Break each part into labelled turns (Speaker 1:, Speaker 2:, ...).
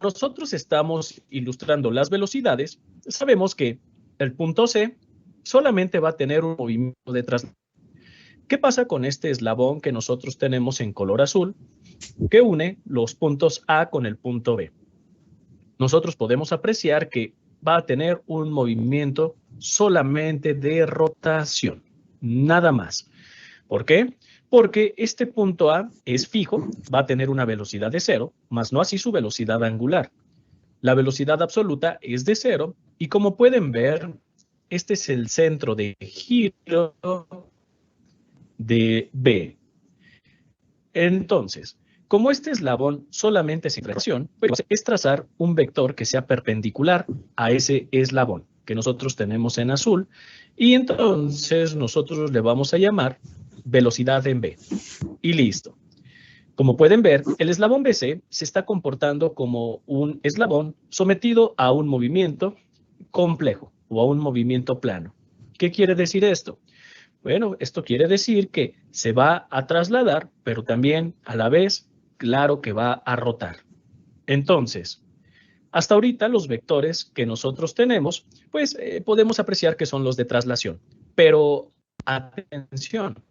Speaker 1: nosotros estamos ilustrando las velocidades, sabemos que el punto C solamente va a tener un movimiento de traslado. ¿Qué pasa con este eslabón que nosotros tenemos en color azul que une los puntos A con el punto B? Nosotros podemos apreciar que va a tener un movimiento solamente de rotación, nada más. ¿Por qué? Porque este punto A es fijo, va a tener una velocidad de 0, más no así su velocidad angular. La velocidad absoluta es de 0 y como pueden ver, este es el centro de giro de B. Entonces, como este eslabón solamente es integración, pues es trazar un vector que sea perpendicular a ese eslabón que nosotros tenemos en azul y entonces nosotros le vamos a llamar velocidad en B. Y listo. Como pueden ver, el eslabón BC se está comportando como un eslabón sometido a un movimiento complejo o a un movimiento plano. ¿Qué quiere decir esto? Bueno, esto quiere decir que se va a trasladar, pero también a la vez, claro que va a rotar. Entonces, hasta ahorita los vectores que nosotros tenemos, pues podemos apreciar que son los de traslación. Pero atención,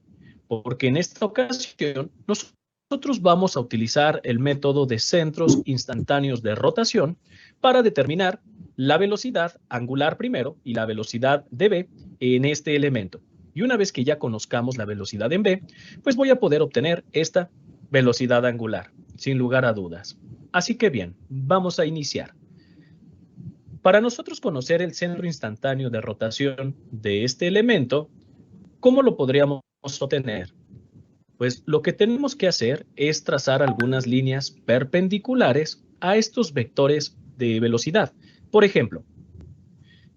Speaker 1: porque en esta ocasión nosotros vamos a utilizar el método de centros instantáneos de rotación para determinar la velocidad angular primero y la velocidad de B en este elemento. Y una vez que ya conozcamos la velocidad en B, pues voy a poder obtener esta velocidad angular, sin lugar a dudas. Así que bien, vamos a iniciar. Para nosotros conocer el centro instantáneo de rotación de este elemento, ¿cómo lo podríamos obtener? Pues lo que tenemos que hacer es trazar algunas líneas perpendiculares a estos vectores de velocidad. Por ejemplo,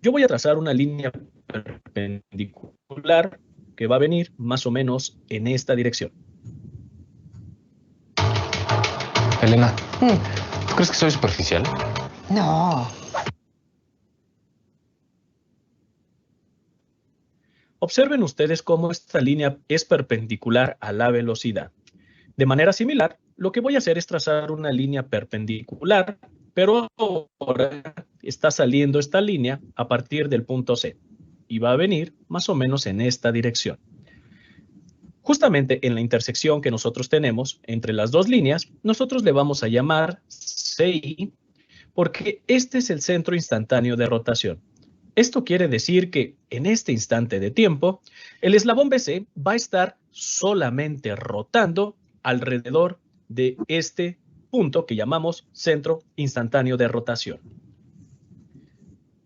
Speaker 1: yo voy a trazar una línea perpendicular que va a venir más o menos en esta dirección.
Speaker 2: Elena, ¿tú crees que soy superficial?
Speaker 3: No.
Speaker 1: Observen ustedes cómo esta línea es perpendicular a la velocidad. De manera similar, lo que voy a hacer es trazar una línea perpendicular, pero ahora está saliendo esta línea a partir del punto C y va a venir más o menos en esta dirección. Justamente en la intersección que nosotros tenemos entre las dos líneas, nosotros le vamos a llamar CI porque este es el centro instantáneo de rotación. Esto quiere decir que en este instante de tiempo, el eslabón BC va a estar solamente rotando alrededor de este punto que llamamos centro instantáneo de rotación.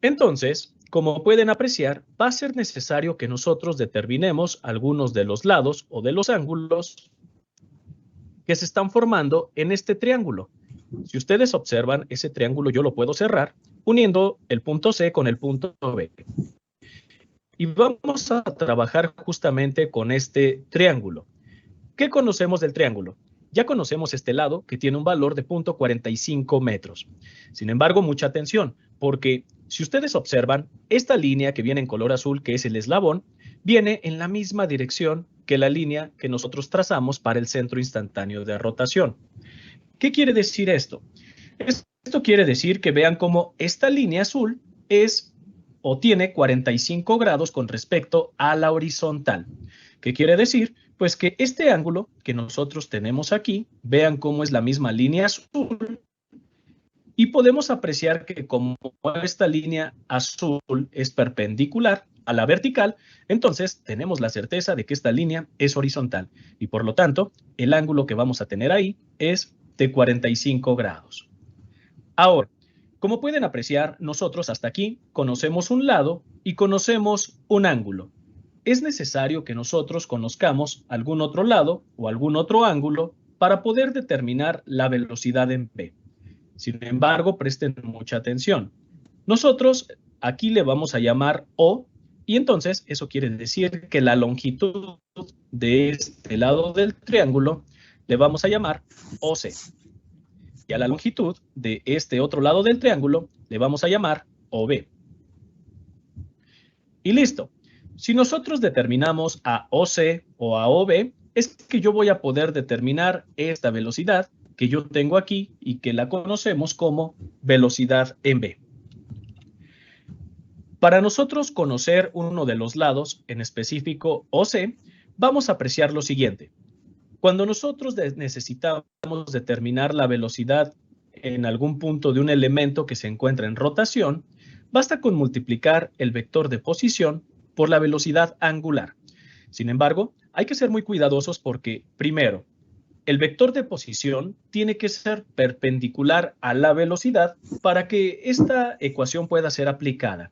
Speaker 1: Entonces, como pueden apreciar, va a ser necesario que nosotros determinemos algunos de los lados o de los ángulos que se están formando en este triángulo. Si ustedes observan, ese triángulo yo lo puedo cerrar uniendo el punto C con el punto B. Y vamos a trabajar justamente con este triángulo. ¿Qué conocemos del triángulo? Ya conocemos este lado que tiene un valor de 0.45 metros. Sin embargo, mucha atención, porque si ustedes observan, esta línea que viene en color azul, que es el eslabón, viene en la misma dirección que la línea que nosotros trazamos para el centro instantáneo de rotación. ¿Qué quiere decir esto? Esto quiere decir que vean cómo esta línea azul es o tiene 45 grados con respecto a la horizontal. ¿Qué quiere decir? Pues que este ángulo que nosotros tenemos aquí, vean cómo es la misma línea azul, y podemos apreciar que como esta línea azul es perpendicular a la vertical, entonces tenemos la certeza de que esta línea es horizontal y por lo tanto el ángulo que vamos a tener ahí es de 45 grados. Ahora, como pueden apreciar, nosotros hasta aquí conocemos un lado y conocemos un ángulo. Es necesario que nosotros conozcamos algún otro lado o algún otro ángulo para poder determinar la velocidad en B. Sin embargo, presten mucha atención. Nosotros aquí le vamos a llamar O y entonces eso quiere decir que la longitud de este lado del triángulo le vamos a llamar OC. Y a la longitud de este otro lado del triángulo le vamos a llamar OB. Y listo. Si nosotros determinamos a OC o a OB, es que yo voy a poder determinar esta velocidad que yo tengo aquí y que la conocemos como velocidad en v. Para nosotros conocer uno de los lados, en específico OC, vamos a apreciar lo siguiente. Cuando nosotros necesitamos determinar la velocidad en algún punto de un elemento que se encuentra en rotación, basta con multiplicar el vector de posición por la velocidad angular. Sin embargo, hay que ser muy cuidadosos porque, primero, el vector de posición tiene que ser perpendicular a la velocidad para que esta ecuación pueda ser aplicada.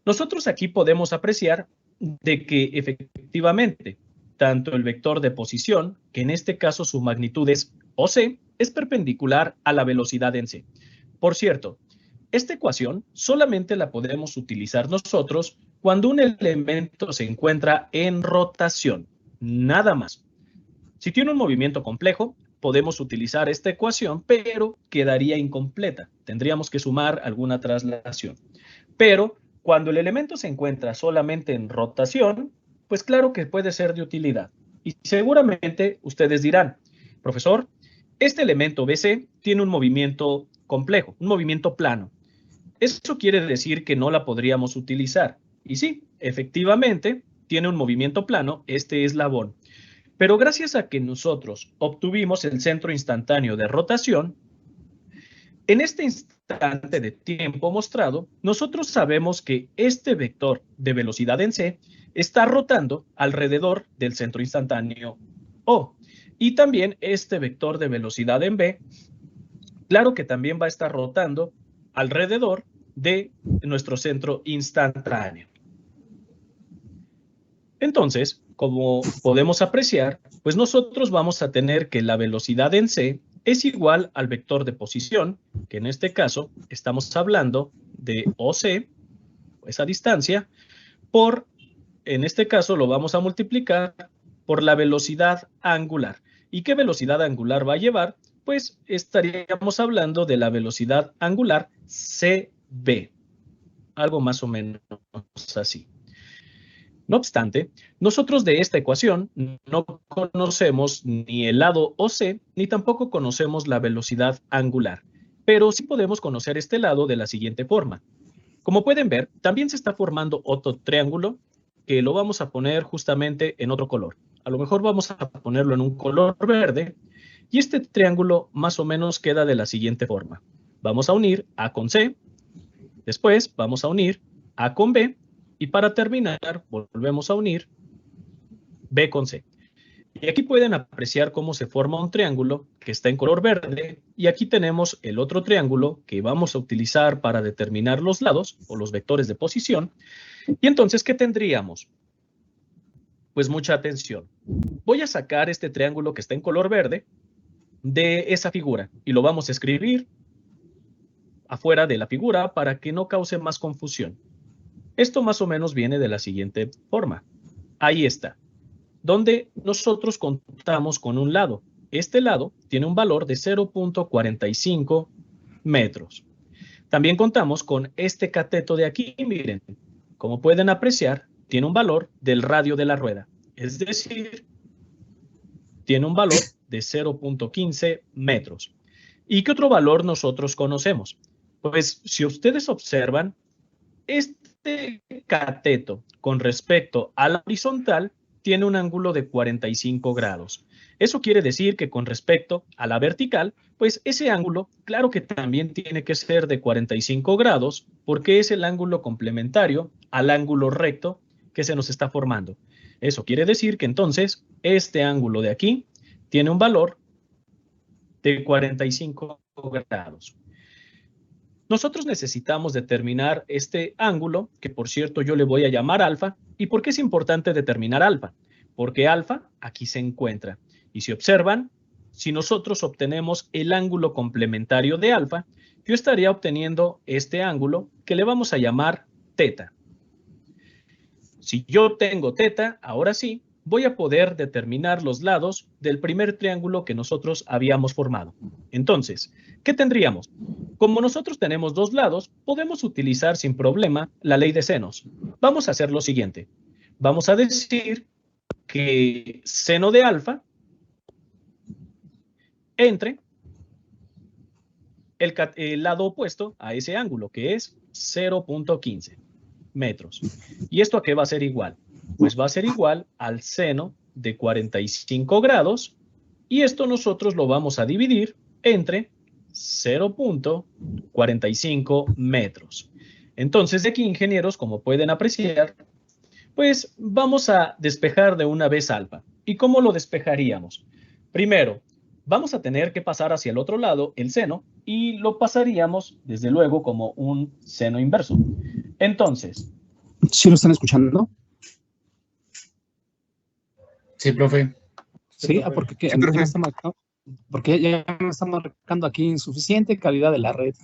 Speaker 1: Nosotros aquí podemos apreciar de que efectivamente tanto el vector de posición, que en este caso su magnitud es OC, es perpendicular a la velocidad en c. Por cierto, esta ecuación solamente la podemos utilizar nosotros cuando un elemento se encuentra en rotación, nada más. Si tiene un movimiento complejo, podemos utilizar esta ecuación, pero quedaría incompleta. Tendríamos que sumar alguna traslación. Pero cuando el elemento se encuentra solamente en rotación, pues claro que puede ser de utilidad. Y seguramente ustedes dirán, profesor, este elemento BC tiene un movimiento complejo, un movimiento plano. Eso quiere decir que no la podríamos utilizar. Y sí, efectivamente, tiene un movimiento plano, este eslabón. Pero gracias a que nosotros obtuvimos el centro instantáneo de rotación, en este instante de tiempo mostrado, nosotros sabemos que este vector de velocidad en c está rotando alrededor del centro instantáneo O. Y también este vector de velocidad en b, claro que también va a estar rotando alrededor de nuestro centro instantáneo. Entonces, como podemos apreciar, pues nosotros vamos a tener que la velocidad en c es igual al vector de posición, que en este caso estamos hablando de OC, esa distancia, por, en este caso lo vamos a multiplicar por la velocidad angular. ¿Y qué velocidad angular va a llevar? Pues estaríamos hablando de la velocidad angular CB, algo más o menos así. No obstante, nosotros de esta ecuación no conocemos ni el lado OC, ni tampoco conocemos la velocidad angular, pero sí podemos conocer este lado de la siguiente forma. Como pueden ver, también se está formando otro triángulo que lo vamos a poner justamente en otro color. A lo mejor vamos a ponerlo en un color verde y este triángulo más o menos queda de la siguiente forma. Vamos a unir A con C, después vamos a unir A con B, y para terminar, volvemos a unir B con C. Y aquí pueden apreciar cómo se forma un triángulo que está en color verde. Y aquí tenemos el otro triángulo que vamos a utilizar para determinar los lados o los vectores de posición. Y entonces, ¿qué tendríamos? Pues mucha atención. Voy a sacar este triángulo que está en color verde de esa figura y lo vamos a escribir afuera de la figura para que no cause más confusión. Esto más o menos viene de la siguiente forma. Ahí está, donde nosotros contamos con un lado. Este lado tiene un valor de 0.45 metros. También contamos con este cateto de aquí, miren. Como pueden apreciar, tiene un valor del radio de la rueda. Es decir, tiene un valor de 0.15 metros. ¿Y qué otro valor nosotros conocemos? Pues si ustedes observan, este cateto con respecto a la horizontal tiene un ángulo de 45 grados. Eso quiere decir que con respecto a la vertical, pues ese ángulo, claro que también tiene que ser de 45 grados porque es el ángulo complementario al ángulo recto que se nos está formando. Eso quiere decir que entonces este ángulo de aquí tiene un valor de 45 grados. Nosotros necesitamos determinar este ángulo, que por cierto yo le voy a llamar alfa. ¿Y por qué es importante determinar alfa? Porque alfa aquí se encuentra. Y si observan, si nosotros obtenemos el ángulo complementario de alfa, yo estaría obteniendo este ángulo que le vamos a llamar teta. Si yo tengo teta, ahora sí, voy a poder determinar los lados del primer triángulo que nosotros habíamos formado. Entonces, ¿qué tendríamos? Como nosotros tenemos dos lados, podemos utilizar sin problema la ley de senos. Vamos a hacer lo siguiente. Vamos a decir que seno de alfa entre el lado opuesto a ese ángulo, que es 0.15 metros. ¿Y esto a qué va a ser igual? Pues va a ser igual al seno de 45 grados, y esto nosotros lo vamos a dividir entre 0.45 metros. Entonces, de aquí, ingenieros, como pueden apreciar, pues vamos a despejar de una vez alfa. ¿Y cómo lo despejaríamos? Primero, vamos a tener que pasar hacia el otro lado el seno y lo pasaríamos, desde luego, como un seno inverso. Entonces,
Speaker 3: ¿sí lo están escuchando?
Speaker 2: Sí, profe.
Speaker 3: Sí, porque
Speaker 2: Sí, profe.
Speaker 3: porque ya me está marcando aquí insuficiente calidad de la red.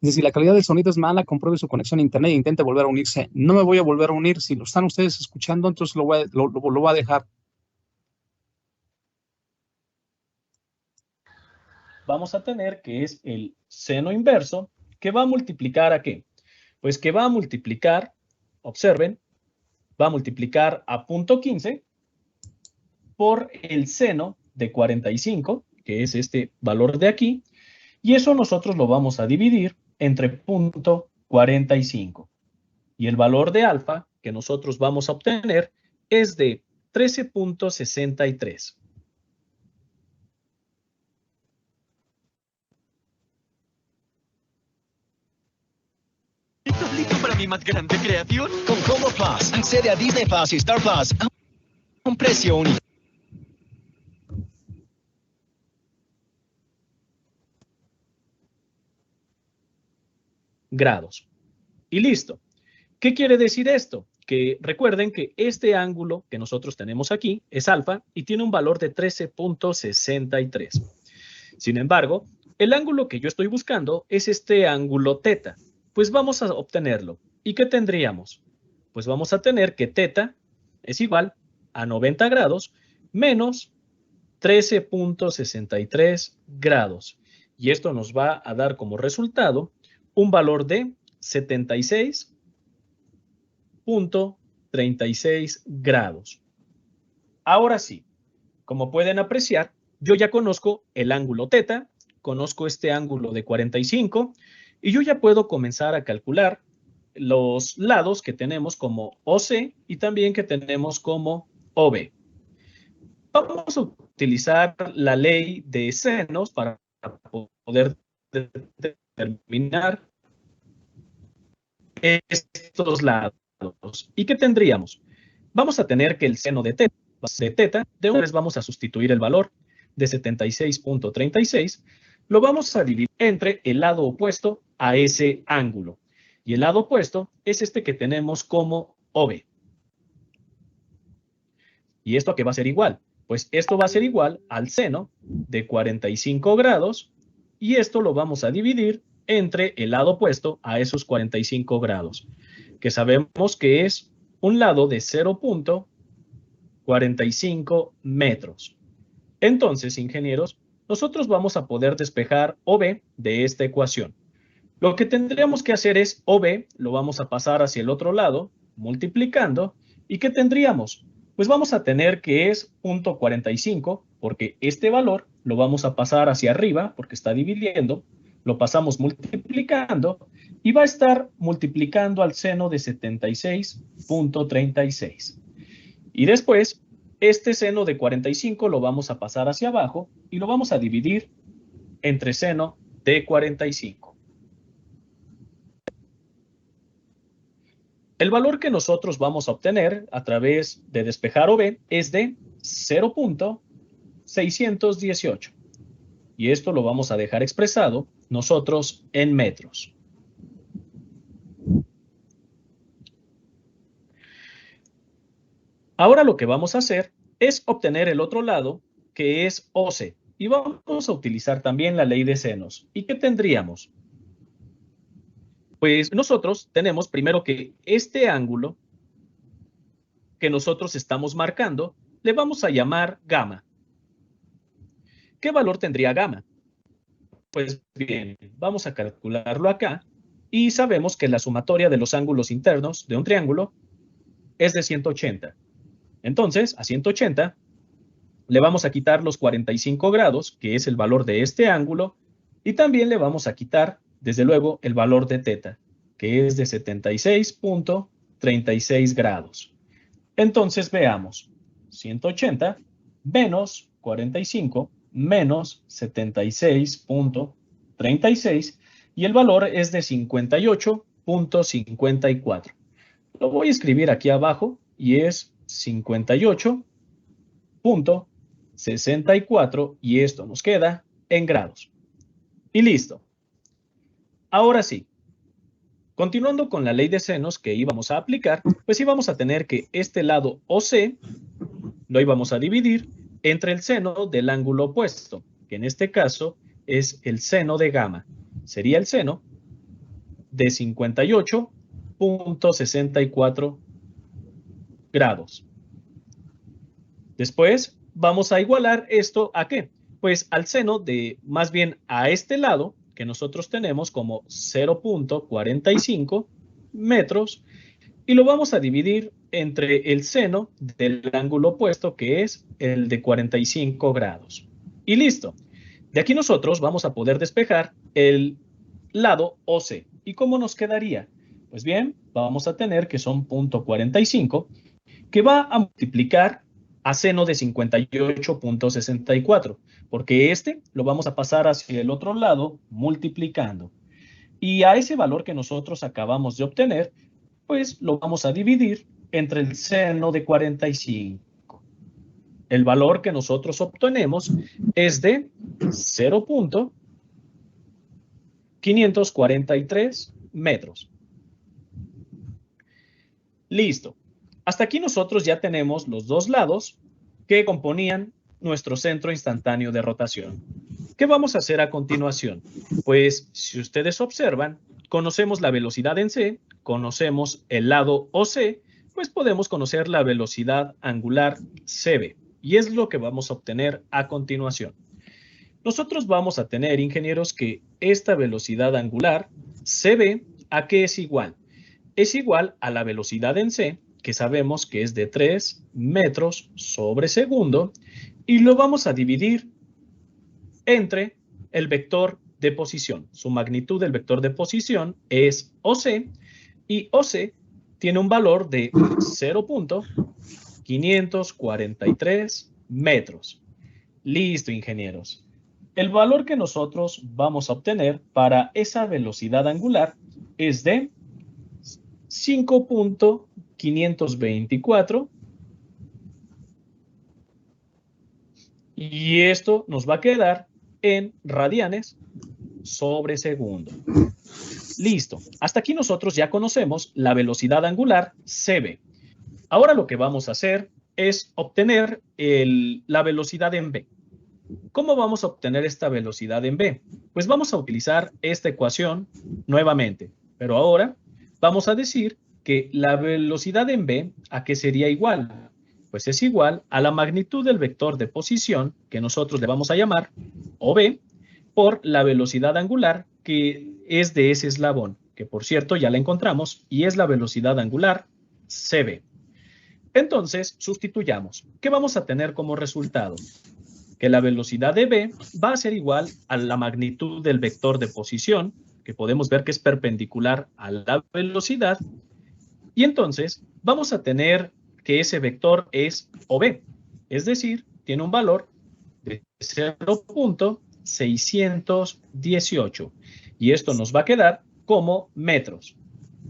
Speaker 3: Dice, si la calidad del sonido es mala, compruebe su conexión a internet e intente volver a unirse. No me voy a volver a unir. Si lo están ustedes escuchando, entonces lo voy a dejar.
Speaker 1: vamos a tener que es el seno inverso, que va a multiplicar ¿a qué? Pues que va a multiplicar, observen, va a multiplicar a 0.15 por el seno de 45, que es este valor de aquí, y eso nosotros lo vamos a dividir entre 0.45. Y el valor de alfa que nosotros vamos a obtener es de 13.63.
Speaker 4: ¿Estás listo para mi más grande creación? Con Combo Plus, accede a Disney Plus y Star Plus a un precio único.
Speaker 1: Grados. Y listo. ¿Qué quiere decir esto? Que recuerden que este ángulo que nosotros tenemos aquí es alfa y tiene un valor de 13.63. Sin embargo, el ángulo que yo estoy buscando es este ángulo teta. Pues vamos a obtenerlo. ¿Y qué tendríamos? Pues vamos a tener que teta es igual a 90 grados menos 13.63 grados. Y esto nos va a dar como resultado un valor de 76.36 grados. Ahora sí, como pueden apreciar, yo ya conozco el ángulo teta, conozco este ángulo de 45 y yo ya puedo comenzar a calcular los lados que tenemos como OC y también que tenemos como OB. Vamos a utilizar la ley de senos para poder determinar estos lados. ¿Y qué tendríamos? Vamos a tener que el seno de teta, de una vez vamos a sustituir el valor de 76.36, lo vamos a dividir entre el lado opuesto a ese ángulo. Y el lado opuesto es este que tenemos como OB. ¿Y esto a qué va a ser igual? Pues esto va a ser igual al seno de 45 grados y esto lo vamos a dividir entre el lado opuesto a esos 45 grados, que sabemos que es un lado de 0.45 metros. Entonces, ingenieros, nosotros vamos a poder despejar OB de esta ecuación. Lo que tendríamos que hacer es OB, lo vamos a pasar hacia el otro lado, multiplicando, ¿y qué tendríamos? Pues vamos a tener que es 0.45, porque este valor lo vamos a pasar hacia arriba, porque está dividiendo, lo pasamos multiplicando, y va a estar multiplicando al seno de 76.36. Y después, este seno de 45 lo vamos a pasar hacia abajo, y lo vamos a dividir entre seno de 45. El valor que nosotros vamos a obtener a través de despejar OB es de 0.618. Y esto lo vamos a dejar expresado nosotros en metros. Ahora lo que vamos a hacer es obtener el otro lado, que es OC. Y vamos a utilizar también la ley de senos. ¿Y qué tendríamos? Pues nosotros tenemos primero que este ángulo que nosotros estamos marcando, le vamos a llamar gamma. ¿Qué valor tendría gamma? Pues bien, vamos a calcularlo acá y sabemos que la sumatoria de los ángulos internos de un triángulo es de 180. Entonces, a 180 Le vamos a quitar los 45 grados, que es el valor de este ángulo, y también le vamos a quitar, desde luego, el valor de θ, que es de 76.36 grados. Entonces veamos, 180 menos 45 menos 76.36 y el valor es de 58.54. Lo voy a escribir aquí abajo y es 58.64 y esto nos queda en grados. Y listo. Ahora sí. Continuando con la ley de senos que íbamos a aplicar, pues íbamos a tener que este lado OC lo íbamos a dividir entre el seno del ángulo opuesto, que en este caso es el seno de gamma. Sería el seno de 58.64 grados. Después vamos a igualar esto ¿a qué? Pues al seno de, más bien a este lado, que nosotros tenemos como 0.45 metros, y lo vamos a dividir entre el seno del ángulo opuesto, que es el de 45 grados. Y listo. De aquí nosotros vamos a poder despejar el lado OC. ¿Y cómo nos quedaría? Pues bien, vamos a tener que son 0.45, que va a multiplicar a seno de 58.64, porque este lo vamos a pasar hacia el otro lado multiplicando. Y a ese valor que nosotros acabamos de obtener, pues lo vamos a dividir entre el seno de 45. El valor que nosotros obtenemos es de 0.543 metros. Listo. Hasta aquí nosotros ya tenemos los dos lados que componían nuestro centro instantáneo de rotación. ¿Qué vamos a hacer a continuación? Pues, si ustedes observan, conocemos la velocidad en C, conocemos el lado OC, pues podemos conocer la velocidad angular CB. Y es lo que vamos a obtener a continuación. Nosotros vamos a tener, ingenieros, que esta velocidad angular CB, ¿a qué es igual? Es igual a la velocidad en C, que sabemos que es de 3 metros sobre segundo, y lo vamos a dividir entre el vector de posición. Su magnitud del vector de posición es OC, y OC tiene un valor de 0.543 metros. Listo, ingenieros. El valor que nosotros vamos a obtener para esa velocidad angular es de 5.524 y esto nos va a quedar en radianes sobre segundo. Listo. Hasta aquí nosotros ya conocemos la velocidad angular CB. Ahora lo que vamos a hacer es obtener la velocidad en B. ¿Cómo vamos a obtener esta velocidad en B? Pues vamos a utilizar esta ecuación nuevamente, pero ahora vamos a decir que la velocidad en B, ¿a qué sería igual? Pues es igual a la magnitud del vector de posición, que nosotros le vamos a llamar OB, por la velocidad angular, que es de ese eslabón, que por cierto ya la encontramos, y es la velocidad angular CB. Entonces, sustituyamos. ¿Qué vamos a tener como resultado? Que la velocidad de B va a ser igual a la magnitud del vector de posición, que podemos ver que es perpendicular a la velocidad, y entonces vamos a tener que ese vector es OB, es decir, tiene un valor de 0.618, y esto nos va a quedar como metros.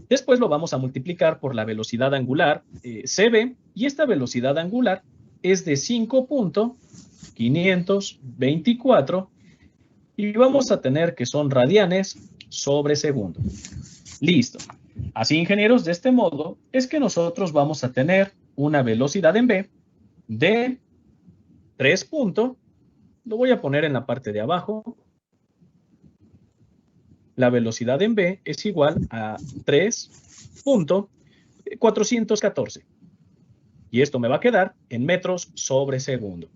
Speaker 1: Después lo vamos a multiplicar por la velocidad angular CB, y esta velocidad angular es de 5.524, y vamos a tener que son radianes sobre segundo. Listo. Así, ingenieros, de este modo es que nosotros vamos a tener una velocidad en B de 3. Lo voy a poner en la parte de abajo. La velocidad en B es igual a 3.414. Y esto me va a quedar en metros sobre segundo.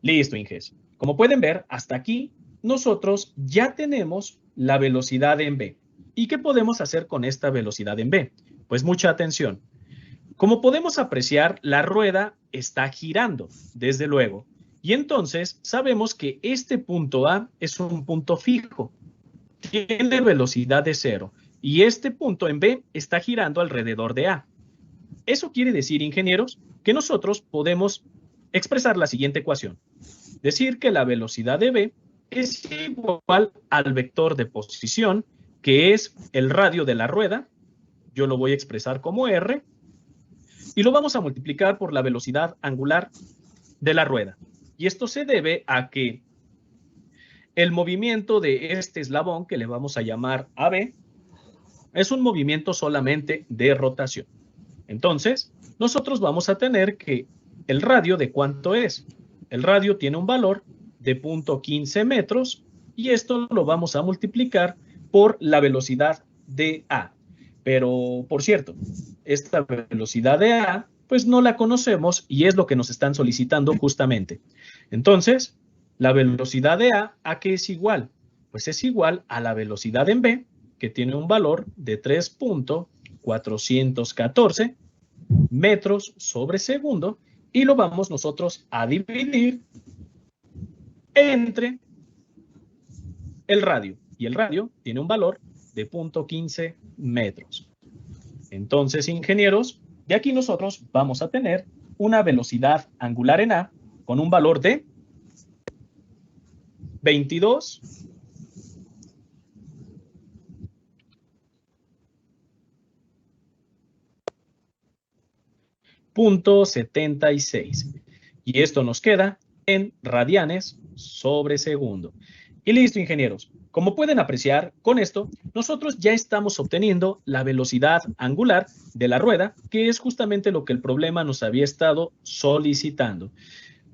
Speaker 1: Listo, Inges. Como pueden ver, hasta aquí nosotros ya tenemos la velocidad en B. ¿Y qué podemos hacer con esta velocidad en B? Pues mucha atención. Como podemos apreciar, la rueda está girando, desde luego. Y entonces sabemos que este punto A es un punto fijo, tiene velocidad de 0, y este punto en B está girando alrededor de A. Eso quiere decir, ingenieros, que nosotros podemos expresar la siguiente ecuación. Decir que la velocidad de B es igual al vector de posición, que es el radio de la rueda. Yo lo voy a expresar como R, y lo vamos a multiplicar por la velocidad angular de la rueda. Y esto se debe a que el movimiento de este eslabón, que le vamos a llamar AB, es un movimiento solamente de rotación. Entonces, nosotros vamos a tener que el radio, ¿de cuánto es? El radio tiene un valor de 0.15 metros, y esto lo vamos a multiplicar por la velocidad de A. Pero, por cierto, esta velocidad de A, pues no la conocemos, y es lo que nos están solicitando justamente. Entonces, la velocidad de ¿a qué es igual? Pues es igual a la velocidad en B, que tiene un valor de 3.414 metros sobre segundo, y lo vamos nosotros a dividir entre el radio. Y el radio tiene un valor de 0.15 metros. Entonces, ingenieros, de aquí nosotros vamos a tener una velocidad angular en A con un valor de 22.76. Y esto nos queda en radianes sobre segundo. Y listo, ingenieros. Como pueden apreciar, con esto nosotros ya estamos obteniendo la velocidad angular de la rueda, que es justamente lo que el problema nos había estado solicitando.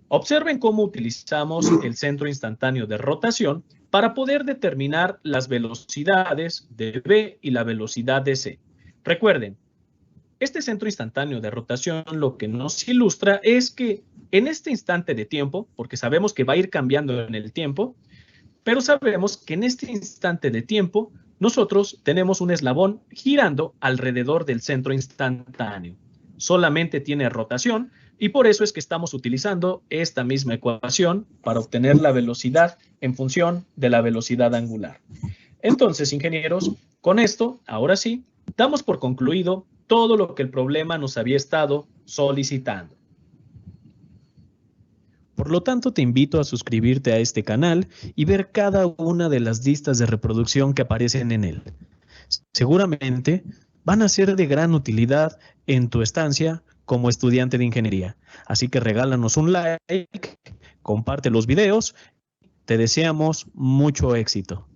Speaker 1: Observen cómo utilizamos el centro instantáneo de rotación para poder determinar las velocidades de B y la velocidad de C. Recuerden, este centro instantáneo de rotación lo que nos ilustra es que en este instante de tiempo, porque sabemos que va a ir cambiando en el tiempo, pero sabemos que en este instante de tiempo nosotros tenemos un eslabón girando alrededor del centro instantáneo. Solamente tiene rotación, y por eso es que estamos utilizando esta misma ecuación para obtener la velocidad en función de la velocidad angular. Entonces, ingenieros, con esto, ahora sí, damos por concluido todo lo que el problema nos había estado solicitando. Por lo tanto, te invito a suscribirte a este canal y ver cada una de las listas de reproducción que aparecen en él. Seguramente van a ser de gran utilidad en tu estancia como estudiante de ingeniería. Así que regálanos un like, comparte los videos. Te deseamos mucho éxito.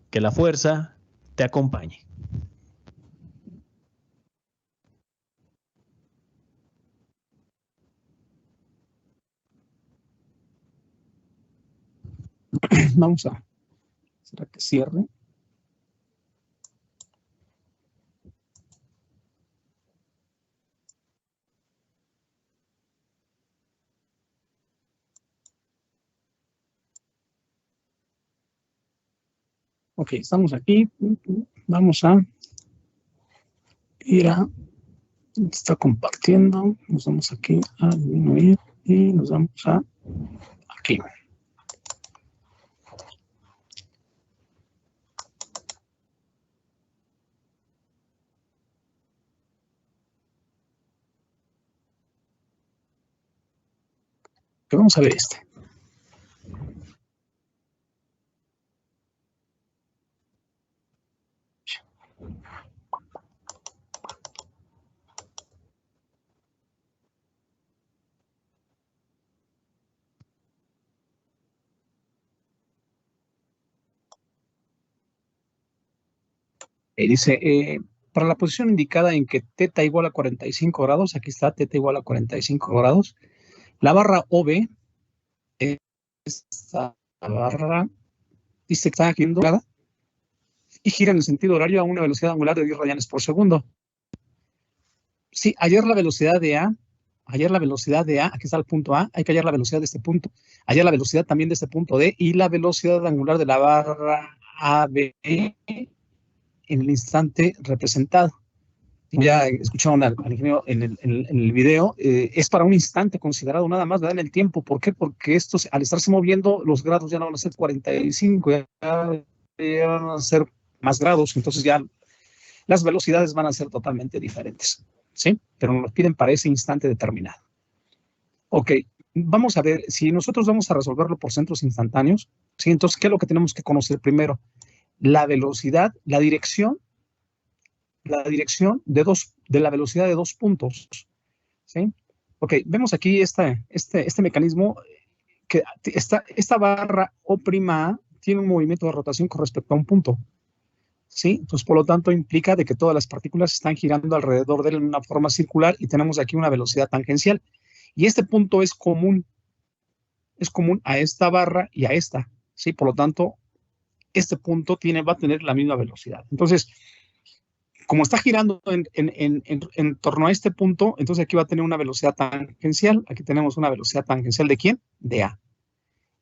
Speaker 1: Que la fuerza te acompañe.
Speaker 3: Vamos a... ¿Será que cierre? Ok, estamos aquí. Vamos a ir a... Está compartiendo. Nos vamos aquí a disminuir y nos vamos a aquí. Que vamos a ver este. Dice, para la posición indicada en que θ igual a 45 grados, aquí está θ igual a 45 grados, la barra OB, esta barra, dice que está girando y gira en el sentido horario a una velocidad angular de 10 radianes por segundo. Sí, hallar la velocidad de A, aquí está el punto A, hay que hallar la velocidad de este punto, hallar la velocidad también de este punto D y la velocidad angular de la barra AB en el instante representado. ya escucharon al ingeniero en el video, es para un instante considerado nada más, ¿verdad? En el tiempo. ¿Por qué? Porque estos, al estarse moviendo, los grados ya no van a ser 45, ya van a ser más grados, entonces ya las velocidades van a ser totalmente diferentes, ¿sí? Pero nos piden para ese instante determinado. Ok, vamos a ver, si nosotros vamos a resolverlo por centros instantáneos, ¿sí? Entonces, ¿qué es lo que tenemos que conocer primero? La velocidad, la dirección de la velocidad de dos puntos, ¿sí? Ok, vemos aquí este mecanismo que esta barra O' A tiene un movimiento de rotación con respecto a un punto, ¿sí? Entonces, por lo tanto, implica de que todas las partículas están girando alrededor de él en una forma circular y tenemos aquí una velocidad tangencial. Y este punto es común a esta barra y a esta, ¿sí? Por lo tanto, este punto va a tener la misma velocidad. Entonces, como está girando en torno a este punto, entonces aquí va a tener una velocidad tangencial. Aquí tenemos una velocidad tangencial ¿de quién? De A.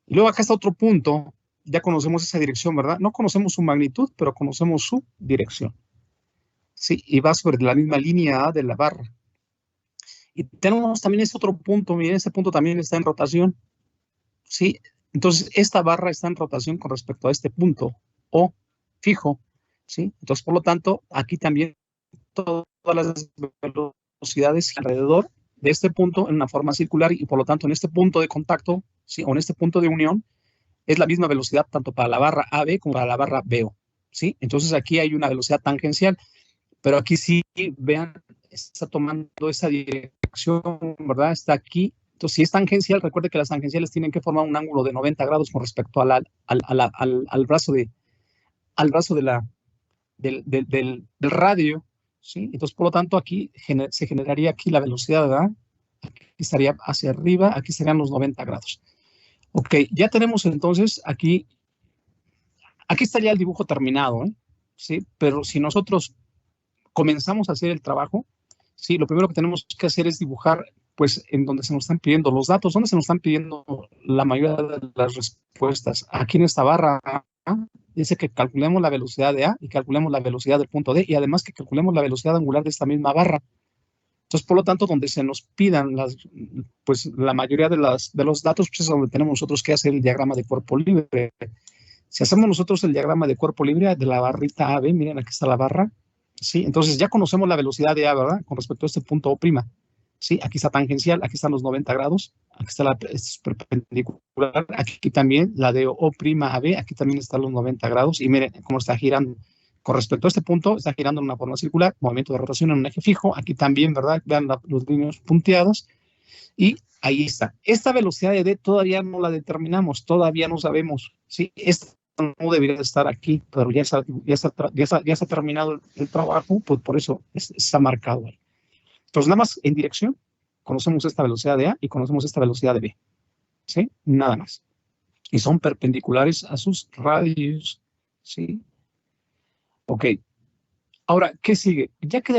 Speaker 3: Y luego acá está otro punto. Ya conocemos esa dirección, ¿verdad? No conocemos su magnitud, pero conocemos su dirección. Sí, y va sobre la misma línea A de la barra. Y tenemos también este otro punto. Miren, este punto también está en rotación. Sí, entonces esta barra está en rotación con respecto a este punto O fijo. ¿Sí? Entonces, por lo tanto, aquí también todas las velocidades alrededor de este punto en una forma circular y, por lo tanto, en este punto de contacto, ¿sí? O en este punto de unión, es la misma velocidad tanto para la barra AB como para la barra BO, ¿sí? Entonces, aquí hay una velocidad tangencial, pero aquí sí, vean, está tomando esa dirección, ¿verdad? Está aquí. Entonces, si es tangencial, recuerde que las tangenciales tienen que formar un ángulo de 90 grados con respecto al brazo del radio, ¿sí? Entonces, por lo tanto, aquí se generaría aquí la velocidad, ¿verdad? Aquí estaría hacia arriba, aquí serían los 90 grados. Ok, ya tenemos entonces aquí estaría el dibujo terminado, ¿eh? ¿Sí? Pero si nosotros comenzamos a hacer el trabajo, ¿sí? Lo primero que tenemos que hacer es dibujar, pues, en donde se nos están pidiendo los datos, donde se nos están pidiendo la mayoría de las respuestas. Aquí en esta barra dice que calculemos la velocidad de A y calculemos la velocidad del punto D y además que calculemos la velocidad angular de esta misma barra. Entonces, por lo tanto, donde se nos pidan pues la mayoría de los datos, pues es donde tenemos nosotros que hacer el diagrama de cuerpo libre. Si hacemos nosotros el diagrama de cuerpo libre de la barrita AB, miren, aquí está la barra, ¿sí? Entonces ya conocemos la velocidad de A, ¿verdad? Con respecto a este punto O'. ¿Sí? Aquí está tangencial, aquí están los 90 grados, aquí está es perpendicular, aquí también la de O'Ab, aquí también están los 90 grados, y miren cómo está girando. Con respecto a este punto, está girando en una forma circular, movimiento de rotación en un eje fijo, aquí también, ¿verdad? Vean los líneas punteados, y ahí está. Esta velocidad de D todavía no la determinamos, todavía no sabemos, ¿sí? Esta no debería estar aquí, pero ya está terminado el trabajo, pues por eso está marcado ahí. Entonces, nada más en dirección, conocemos esta velocidad de A y conocemos esta velocidad de B. ¿Sí? Nada más. Y son perpendiculares a sus radios. ¿Sí? Ok. Ahora, ¿qué sigue? Ya que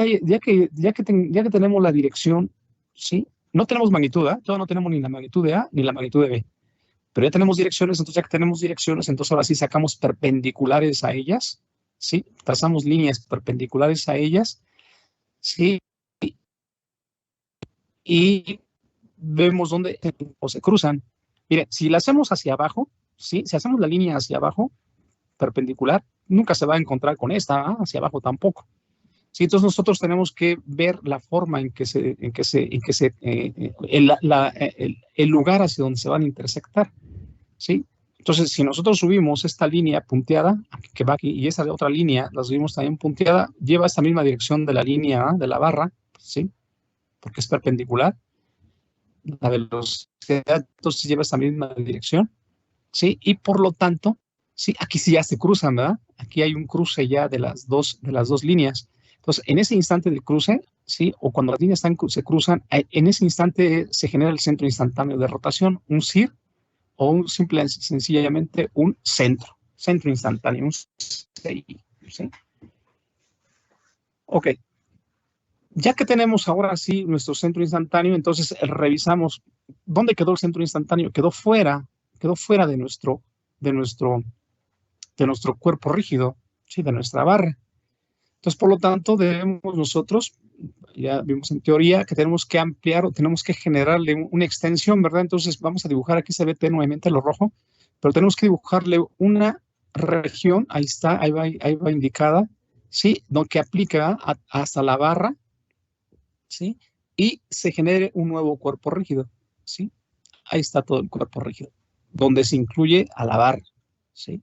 Speaker 3: tenemos la dirección, ¿sí? No tenemos magnitud, ¿eh? Todavía no tenemos ni la magnitud de A ni la magnitud de B. Pero ya tenemos direcciones, entonces ya que tenemos direcciones, entonces ahora sí sacamos perpendiculares a ellas, ¿sí? Trazamos líneas perpendiculares a ellas, ¿sí? Y vemos dónde se cruzan. Miren, si la hacemos hacia abajo, ¿sí? Si hacemos la línea hacia abajo, perpendicular, nunca se va a encontrar con esta, ¿eh? Hacia abajo tampoco. ¿Sí? Entonces nosotros tenemos que ver la forma en que el lugar hacia donde se van a intersectar, ¿sí? Entonces, si nosotros subimos esta línea punteada, que va aquí, y esa de otra línea la subimos también punteada, lleva esta misma dirección de la línea, de la barra, ¿sí? Porque es perpendicular. La velocidad entonces lleva esta misma dirección, ¿sí? Y por lo tanto, sí, aquí sí ya se cruzan, ¿verdad? Aquí hay un cruce ya de las dos líneas. Entonces, en ese instante del cruce, ¿sí? O cuando las líneas se cruzan, en ese instante se genera el centro instantáneo de rotación, un CIR, o sencillamente un centro instantáneo, un CI, ¿sí? Ok. Ya que tenemos ahora sí nuestro centro instantáneo, entonces revisamos dónde quedó el centro instantáneo. Quedó fuera de nuestro cuerpo rígido, ¿sí? De nuestra barra. Entonces, por lo tanto, debemos nosotros, ya vimos en teoría, que tenemos que ampliar o tenemos que generarle una extensión, ¿verdad? Entonces, vamos a dibujar, aquí se ve tenuemente lo rojo, pero tenemos que dibujarle una región, ahí está, ahí va indicada, ¿sí? Que aplica hasta la barra, ¿sí? Y se genere un nuevo cuerpo rígido, ¿sí? Ahí está todo el cuerpo rígido, donde se incluye a la barra, ¿sí?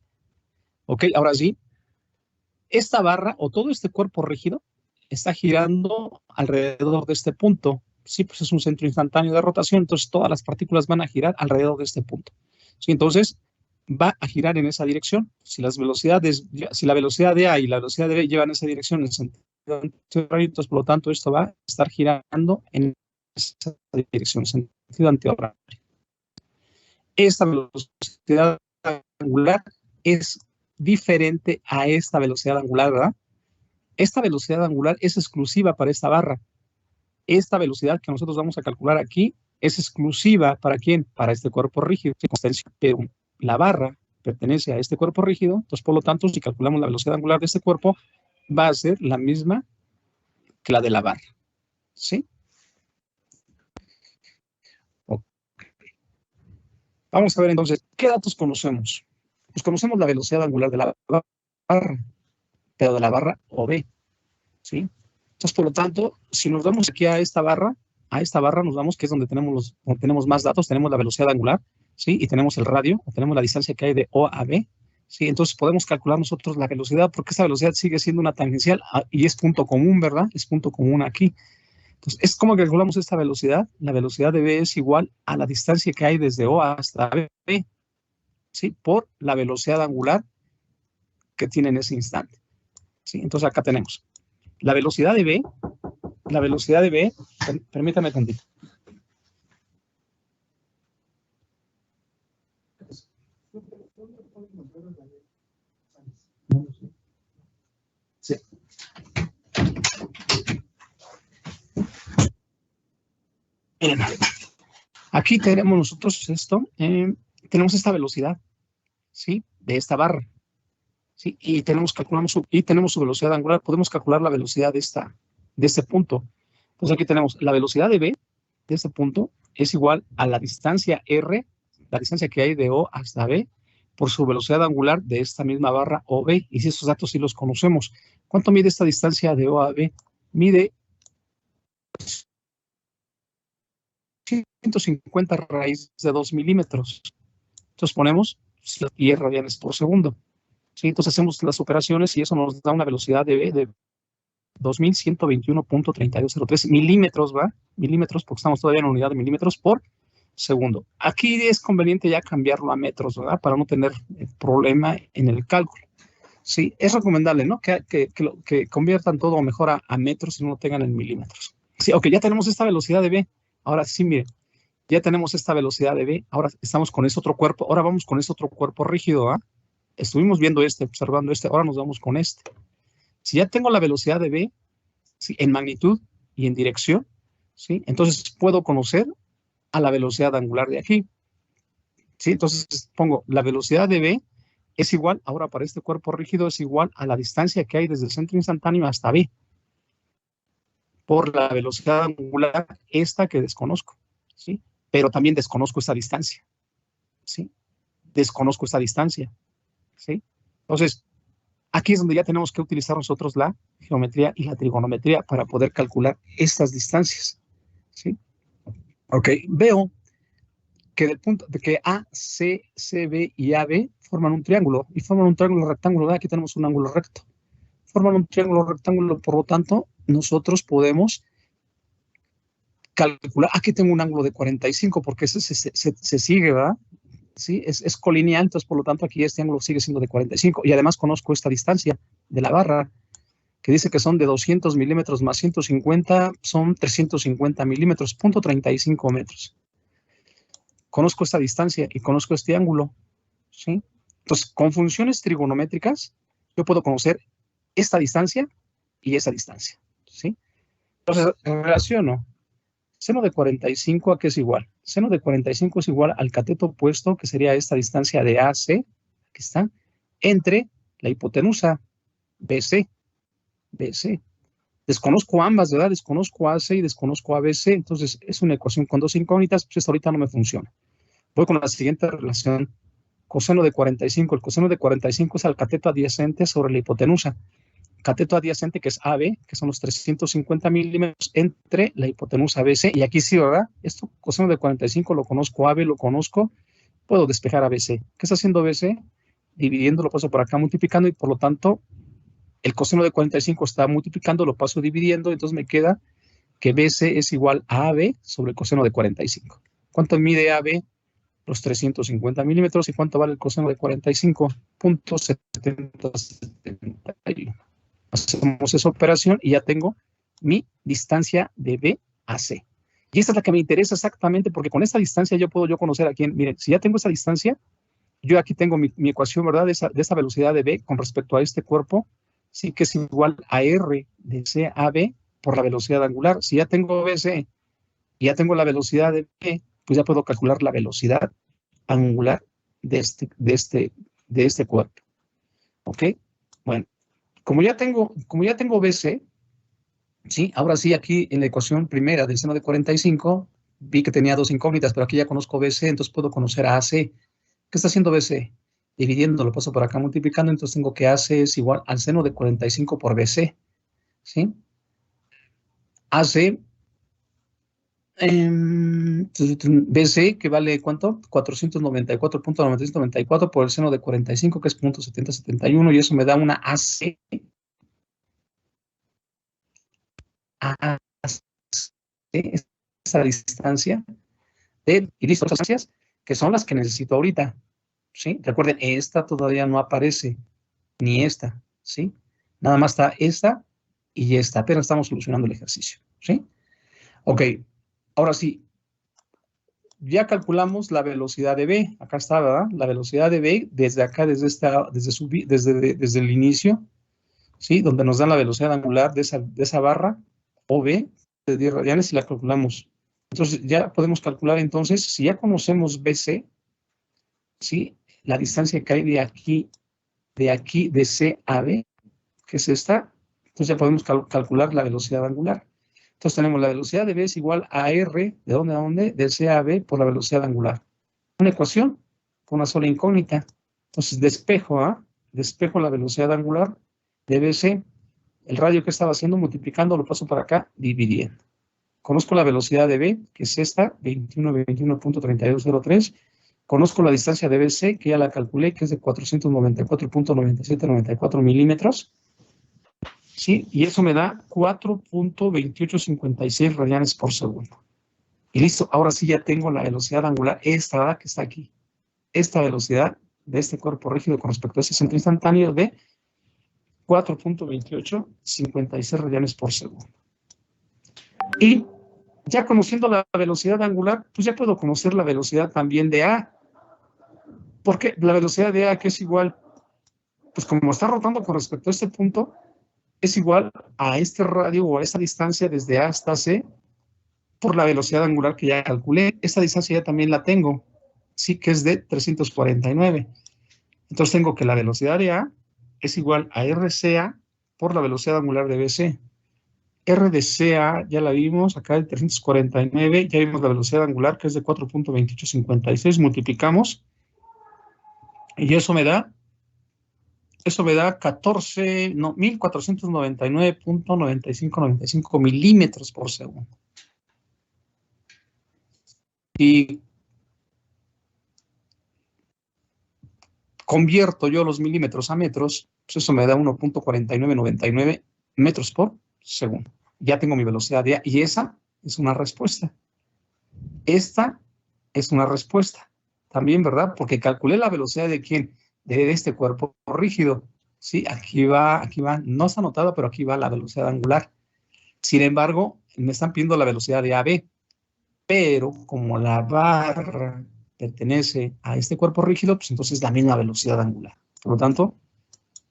Speaker 3: Ok, ahora sí, esta barra o todo este cuerpo rígido está girando alrededor de este punto. Sí, pues es un centro instantáneo de rotación, entonces todas las partículas van a girar alrededor de este punto. Sí, entonces va a girar en esa dirección. Si la velocidad de A y la velocidad de B llevan esa dirección en sentido antihorario, entonces por lo tanto esto va a estar girando en esa dirección, en sentido antihorario. Esta velocidad angular es diferente a esta velocidad angular, ¿verdad? Esta velocidad angular es exclusiva para esta barra. Esta velocidad que nosotros vamos a calcular aquí es exclusiva ¿para quién? Para este cuerpo rígido. Pero la barra pertenece a este cuerpo rígido, entonces por lo tanto, si calculamos la velocidad angular de este cuerpo, va a ser la misma que la de la barra. ¿Sí? Okay. Vamos a ver entonces, ¿qué datos conocemos? Pues conocemos la velocidad angular de la barra, pero de la barra OB, ¿sí? Entonces, por lo tanto, si nos vamos aquí a esta barra nos vamos, que es donde tenemos más datos, tenemos la velocidad angular, ¿sí? Y tenemos el radio, o tenemos la distancia que hay de O a B, ¿sí? Entonces, podemos calcular nosotros la velocidad, porque esta velocidad sigue siendo una tangencial, y es punto común, ¿verdad? Es punto común aquí. Entonces, es como calculamos esta velocidad. La velocidad de B es igual a la distancia que hay desde O hasta B, ¿sí? Por la velocidad angular que tiene en ese instante, ¿sí? Entonces, acá tenemos la velocidad de B, permítame tantito. Sí. Miren, aquí tenemos nosotros esto, tenemos esta velocidad, ¿sí? De esta barra, ¿sí? Y tenemos su velocidad angular, podemos calcular la velocidad de este punto. Entonces aquí tenemos la velocidad de B de este punto es igual a la distancia R, la distancia que hay de O hasta B, por su velocidad angular de esta misma barra OB. Y si estos datos sí los conocemos. ¿Cuánto mide esta distancia de O a B? Mide 150 raíz de 2 milímetros. Entonces ponemos 10 radianes por segundo. ¿Sí? Entonces hacemos las operaciones y eso nos da una velocidad de 2121.3203 milímetros, ¿va? Milímetros, porque estamos todavía en unidad de milímetros por segundo. Aquí es conveniente ya cambiarlo a metros, ¿verdad? Para no tener problema en el cálculo. Sí, es recomendable, ¿no? Que conviertan todo mejor a metros y no lo tengan en milímetros. Sí, ok, ya tenemos esta velocidad de B. Ahora sí, miren, ya tenemos esta velocidad de B. Ahora estamos con ese otro cuerpo. Ahora vamos con ese otro cuerpo rígido, ¿ah? Estuvimos viendo observando ahora nos vamos con este. Si ya tengo la velocidad de B, ¿sí? En magnitud y en dirección, ¿sí? Entonces puedo conocer a la velocidad angular de aquí, ¿sí? Entonces pongo la velocidad de B es igual, ahora para este cuerpo rígido es igual a la distancia que hay desde el centro instantáneo hasta B, por la velocidad angular esta que desconozco, ¿sí? Pero también desconozco esta distancia, ¿sí? Desconozco esta distancia, ¿sí? Entonces, aquí es donde ya tenemos que utilizar nosotros la geometría y la trigonometría para poder calcular estas distancias, ¿sí? Ok, veo que del punto de que A, C, CB y AB forman un triángulo y forman un triángulo rectángulo. Aquí tenemos un ángulo recto. Forman un triángulo rectángulo, por lo tanto, nosotros podemos calcular. Aquí tengo un ángulo de 45 porque ese se sigue, ¿verdad? ¿Sí? Es colineal, entonces por lo tanto aquí este ángulo sigue siendo de 45 y además conozco esta distancia de la barra que dice que son de 200 milímetros más 150, son 350 milímetros, 0.35 metros. Conozco esta distancia y conozco este ángulo, ¿sí? Entonces, con funciones trigonométricas, yo puedo conocer esta distancia y esa distancia, ¿sí? Entonces, relaciono seno de 45 a qué es igual. Seno de 45 es igual al cateto opuesto, que sería esta distancia de AC, aquí está, entre la hipotenusa BC. BC. Desconozco ambas, ¿verdad? Desconozco AC y desconozco ABC, entonces es una ecuación con dos incógnitas, pues esta ahorita no me funciona. Voy con la siguiente relación, coseno de 45. El coseno de 45 es al cateto adyacente sobre la hipotenusa. Cateto adyacente, que es AB, que son los 350 milímetros entre la hipotenusa BC, y aquí sí, ¿verdad? Esto, coseno de 45 lo conozco, AB lo conozco, puedo despejar ABC. ¿Qué está haciendo BC? Dividiendo, lo paso por acá multiplicando, y por lo tanto, el coseno de 45 está multiplicando, lo paso dividiendo, entonces me queda que BC es igual a AB sobre el coseno de 45. ¿Cuánto mide AB? Los 350 milímetros. ¿Y cuánto vale el coseno de 45.7071? Hacemos esa operación y ya tengo mi distancia de B a C. Y esta es la que me interesa exactamente, porque con esta distancia yo puedo conocer a quién. Miren, si ya tengo esa distancia, yo aquí tengo mi ecuación, ¿verdad? De esa velocidad de B con respecto a este cuerpo, sí, que es igual a R de C a B por la velocidad angular. Si ya tengo BC y ya tengo la velocidad de B, pues ya puedo calcular la velocidad angular de este cuerpo. ¿Ok? Bueno, como ya tengo BC, ¿sí? Ahora sí, aquí en la ecuación primera del seno de 45, vi que tenía dos incógnitas, pero aquí ya conozco BC, entonces puedo conocer a AC. ¿Qué está haciendo BC? Dividiendo, lo paso por acá multiplicando, entonces tengo que AC es igual al seno de 45 por BC, ¿sí? AC, BC, que vale ¿cuánto? 494.9694 por el seno de 45, que es 0.7071, y eso me da una AC. Esa distancia y listo, esas distancias que son las que necesito ahorita, ¿sí? Recuerden, esta todavía no aparece, ni esta, ¿sí? Nada más está esta y esta, apenas estamos solucionando el ejercicio, ¿sí? Ok, ahora sí, ya calculamos la velocidad de B, acá está, ¿verdad? La velocidad de B desde acá, desde el inicio, ¿sí? Donde nos dan la velocidad angular de esa barra, OB, de 10 radianes, y la calculamos. Entonces, ya podemos calcular, entonces, si ya conocemos BC, ¿sí? La distancia que hay de aquí, de C a B, que es esta, entonces ya podemos calcular la velocidad angular. Entonces tenemos la velocidad de B es igual a R, ¿de dónde a dónde? De C a B por la velocidad angular. Una ecuación con una sola incógnita. Entonces despejo la velocidad angular de BC. El radio que estaba haciendo, multiplicando, lo paso para acá, dividiendo. Conozco la velocidad de B, que es esta, 21.3203. Conozco la distancia de BC, que ya la calculé, que es de 494.9794 milímetros. ¿Sí? Y eso me da 4.2856 radianes por segundo. Y listo, ahora sí ya tengo la velocidad angular, esta que está aquí. Esta velocidad de este cuerpo rígido con respecto a ese centro instantáneo de 4.2856 radianes por segundo. Y ya conociendo la velocidad angular, pues ya puedo conocer la velocidad también de A. Porque la velocidad de A, que es igual, pues como está rotando con respecto a este punto, es igual a este radio o a esta distancia desde A hasta C por la velocidad angular que ya calculé. Esta distancia ya también la tengo, sí, que es de 349. Entonces tengo que la velocidad de A es igual a RCA por la velocidad angular de BC. R de CA ya la vimos, acá el 349, ya vimos la velocidad angular que es de 4.2856, multiplicamos y eso me da 1.499.9595 milímetros por segundo. Y convierto yo los milímetros a metros, pues eso me da 1.4999 metros por segundo. Ya tengo mi velocidad de A y esa es una respuesta. Esta es una respuesta también, ¿verdad? Porque calculé la velocidad de ¿quién? De este cuerpo rígido. Sí, aquí va, no está anotada, pero aquí va la velocidad angular. Sin embargo, me están pidiendo la velocidad de AB, pero como la barra pertenece a este cuerpo rígido, pues entonces es la misma velocidad angular. Por lo tanto,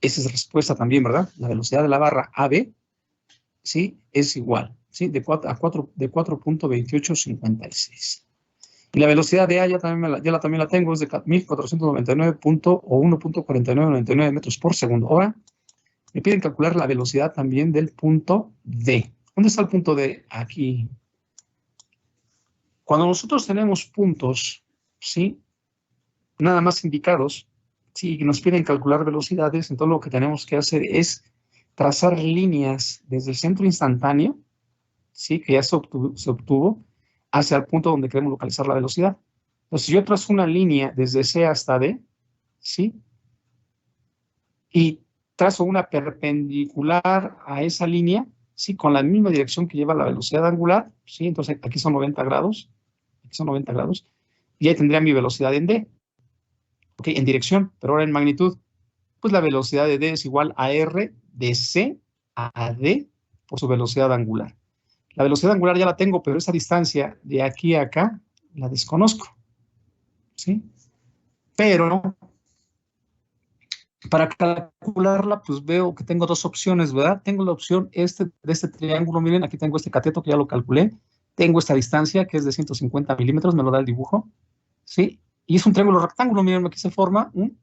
Speaker 3: esa es respuesta también, ¿verdad? La velocidad de la barra AB, ¿sí? Es igual, ¿sí? De 4.2856. Y la velocidad de A ya también la tengo, es de 1.499 o 1.4999 metros por segundo. Ahora, Me piden calcular la velocidad también del punto D. ¿Dónde está el punto D? Aquí. Cuando nosotros tenemos puntos, ¿sí? Nada más indicados, si nos piden calcular velocidades, entonces lo que tenemos que hacer es trazar líneas desde el centro instantáneo, ¿sí? Que ya se obtuvo, hacia el punto donde queremos localizar la velocidad. Entonces, si yo trazo una línea desde C hasta D, ¿sí? Y trazo una perpendicular a esa línea, ¿sí? Con la misma dirección que lleva la velocidad angular, ¿sí? Entonces, aquí son 90 grados, y ahí tendría mi velocidad en D, ¿ok? En dirección, pero ahora en magnitud, pues la velocidad de D es igual a R de C a D por su velocidad angular. La velocidad angular ya la tengo, pero esa distancia de aquí a acá la desconozco, ¿sí? Pero para calcularla, pues veo que tengo dos opciones, ¿verdad? Tengo la opción de este triángulo, miren, aquí tengo este cateto que ya lo calculé, tengo esta distancia que es de 150 milímetros, me lo da el dibujo, ¿sí? Y es un triángulo rectángulo, miren, aquí se forma un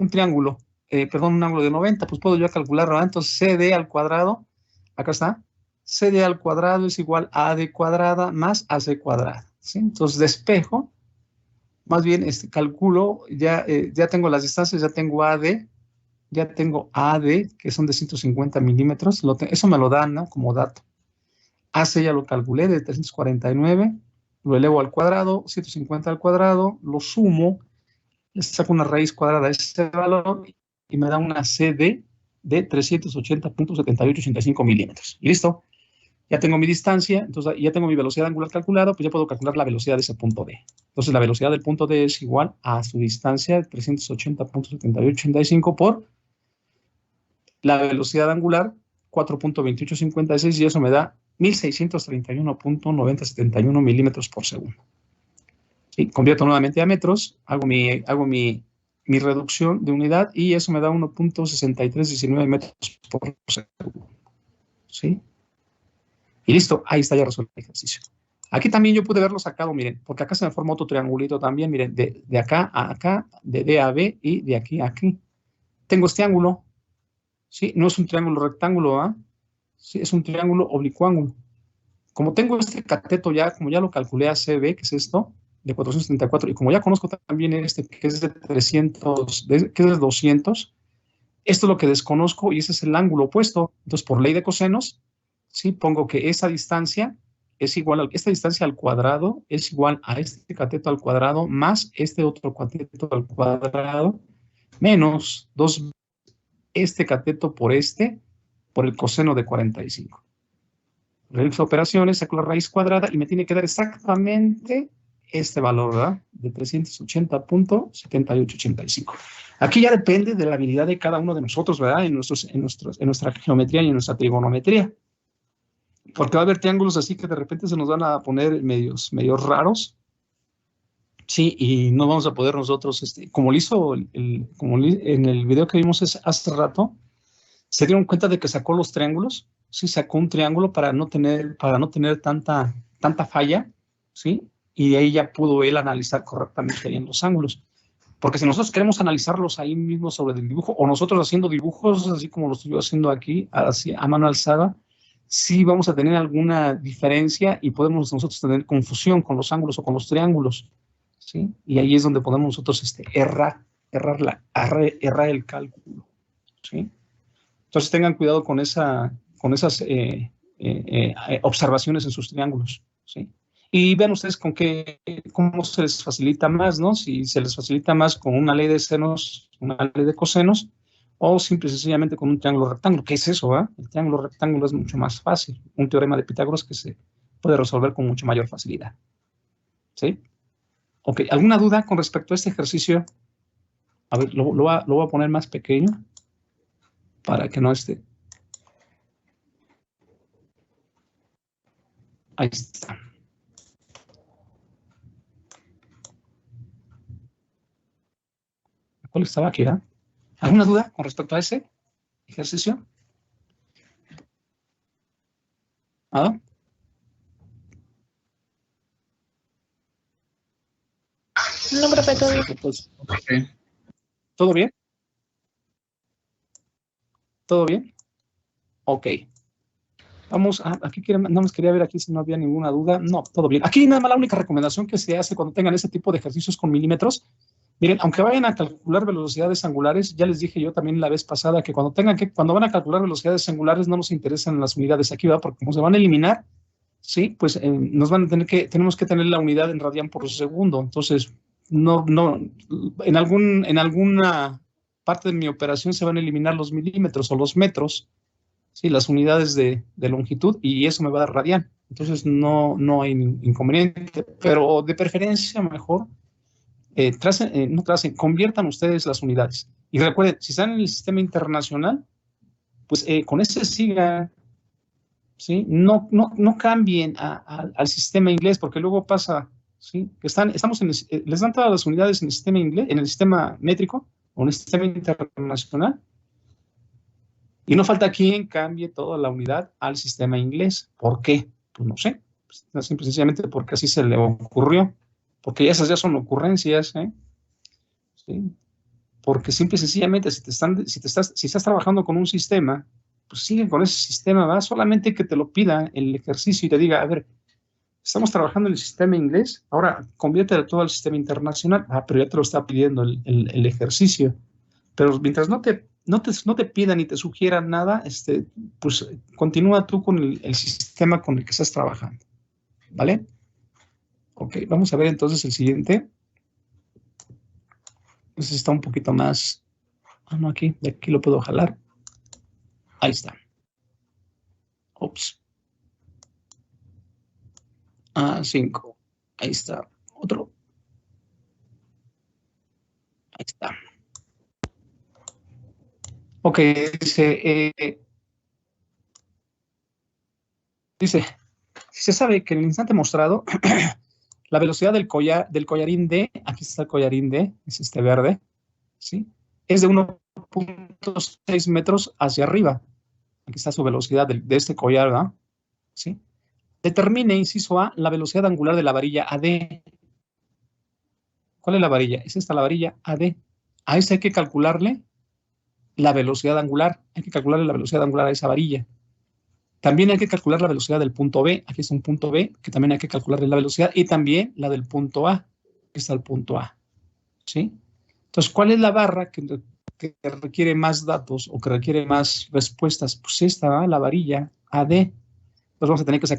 Speaker 3: triángulo, perdón, un ángulo de 90, pues puedo yo calcularlo, ¿verdad? Entonces CD al cuadrado, acá está, CD al cuadrado es igual a AD cuadrada más AC cuadrada, ¿sí? Entonces despejo, más bien calculo, ya tengo las distancias, ya tengo AD, que son de 150 milímetros, eso me lo dan, ¿no? Como dato. AC ya lo calculé, de 349, lo elevo al cuadrado, 150 al cuadrado, lo sumo, le saco una raíz cuadrada a ese valor y me da una CD de 380.7885 milímetros. Y listo. Ya tengo mi distancia, entonces ya tengo mi velocidad angular calculada, pues ya puedo calcular la velocidad de ese punto D. Entonces la velocidad del punto D es igual a su distancia, 380.7885 por la velocidad angular, 4.2856, y eso me da 1631.9071 milímetros por segundo. Y convierto nuevamente a metros, hago mi reducción de unidad y eso me da 1.6319 metros por segundo. ¿Sí? Y listo, ahí está ya resuelto el ejercicio. Aquí también yo pude haberlo sacado, miren, porque acá se me forma otro triangulito también, miren, de acá a acá, de D a B y de aquí a aquí. Tengo este ángulo, ¿sí? No es un triángulo rectángulo, ¿ah? Sí, es un triángulo oblicuángulo. Como tengo este cateto ya, como ya lo calculé a CB, que es esto, de 434, y como ya conozco también este, que es de 300, que es de 200, esto es lo que desconozco y ese es el ángulo opuesto. Entonces, por ley de cosenos, ¿sí? Pongo que esa distancia es igual esta distancia al cuadrado es igual a este cateto al cuadrado más este otro cateto al cuadrado menos 2 este cateto por el coseno de 45. Realizo operaciones, saco la raíz cuadrada y me tiene que dar exactamente este valor, ¿verdad? De 380.7885. Aquí ya depende de la habilidad de cada uno de nosotros, ¿verdad? En nuestra geometría y en nuestra trigonometría. Porque va a haber triángulos así que de repente se nos van a poner medios raros, sí, y no vamos a poder nosotros, como lo hizo en el video que vimos hace rato, se dieron cuenta de que sacó los triángulos, sí, sacó un triángulo para no tener tanta falla, sí, y de ahí ya pudo él analizar correctamente ahí en los ángulos. Porque si nosotros queremos analizarlos ahí mismo sobre el dibujo, o nosotros haciendo dibujos, así como lo estoy yo haciendo aquí, así, a mano alzada, sí vamos a tener alguna diferencia y podemos nosotros tener confusión con los ángulos o con los triángulos, ¿sí? Y ahí es donde podemos nosotros errar el cálculo, ¿sí? Entonces tengan cuidado con esas observaciones en sus triángulos, ¿sí? Y vean ustedes cómo se les facilita más, ¿no? Si se les facilita más con una ley de senos, una ley de cosenos, o simple y sencillamente con un triángulo rectángulo. ¿Qué es eso? El triángulo rectángulo es mucho más fácil. Un teorema de Pitágoras que se puede resolver con mucha mayor facilidad. ¿Sí? Ok, ¿alguna duda con respecto a este ejercicio? A ver, lo voy a poner más pequeño para que no esté. Ahí está. ¿Cuál estaba aquí? ¿Alguna duda con respecto a ese ejercicio? ¿Ah?
Speaker 5: No, profe, todo bien.
Speaker 3: Pues, okay. ¿Todo bien? ¿Todo bien? Ok. Vamos, aquí nada más quería ver aquí si no había ninguna duda. No, todo bien. Aquí nada más la única recomendación que se hace cuando tengan ese tipo de ejercicios con milímetros, miren, aunque vayan a calcular velocidades angulares, ya les dije yo también la vez pasada que cuando van a calcular velocidades angulares no nos interesan las unidades aquí, ¿verdad? Porque como se van a eliminar, sí, pues tenemos que tener la unidad en radian por segundo. Entonces, no, en alguna parte de mi operación se van a eliminar los milímetros o los metros, sí, las unidades de longitud, y eso me va a dar radian. Entonces, no hay inconveniente, pero de preferencia mejor conviertan ustedes las unidades. Y recuerden, si están en el sistema internacional, pues con ese sigan, ¿sí? No cambien al sistema inglés, porque luego pasa, ¿sí? Que les dan todas las unidades en el sistema inglés, en el sistema métrico o en el sistema internacional, y no falta quien cambie toda la unidad al sistema inglés. ¿Por qué? Pues no sé, simple y sencillamente porque así se le ocurrió. Porque esas ya son ocurrencias, ¿eh? ¿Sí? Porque simple y sencillamente, si estás trabajando con un sistema, pues sigue con ese sistema, ¿va? Solamente que te lo pida el ejercicio y te diga, a ver, estamos trabajando en el sistema inglés, ahora conviértelo todo al sistema internacional. Pero ya te lo está pidiendo el ejercicio. Pero mientras no te pidan ni te sugieran nada, pues continúa tú con el sistema con el que estás trabajando, ¿vale? Ok, vamos a ver entonces el siguiente. Este está un poquito más. No, aquí, de aquí lo puedo jalar. Ahí está. Ups. 5. Ahí está. Otro. Ahí está. Ok, dice, se sabe que en el instante mostrado, la velocidad del collarín D, aquí está el collarín D, es este verde, ¿sí? Es de 1.6 metros hacia arriba. Aquí está su velocidad de este collar, ¿verdad? ¿Sí? Determine, inciso A, la velocidad angular de la varilla AD. ¿Cuál es la varilla? Es esta la varilla AD. A esta hay que calcularle la velocidad angular. Hay que calcularle la velocidad angular a esa varilla. También hay que calcular la velocidad del punto B. Aquí está un punto B, que también hay que calcularle la velocidad, y también la del punto A. Aquí está el punto A. ¿Sí? Entonces, ¿cuál es la barra que requiere más datos o que requiere más respuestas? Pues esta va, la varilla AD. Entonces vamos a tener que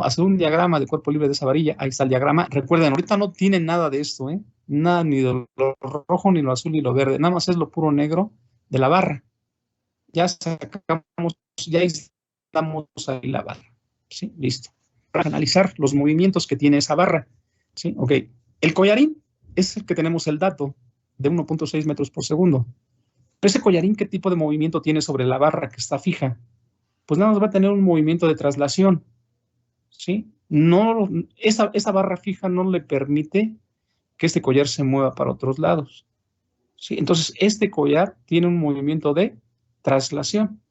Speaker 3: hacer un diagrama de cuerpo libre de esa varilla. Ahí está el diagrama. Recuerden, ahorita no tiene nada de esto, ¿eh? Nada, ni de lo rojo, ni lo azul, ni lo verde. Nada más es lo puro negro de la barra. Ya sacamos, ya damos ahí la barra. ¿Sí? Listo. Para analizar los movimientos que tiene esa barra. ¿Sí? Ok. El collarín es el que tenemos el dato de 1.6 metros por segundo. Pero ese collarín, ¿qué tipo de movimiento tiene sobre la barra que está fija? Pues nada más va a tener un movimiento de traslación. ¿Sí? No, esa barra fija no le permite que este collar se mueva para otros lados. ¿Sí? Entonces, este collar tiene un movimiento de traslación.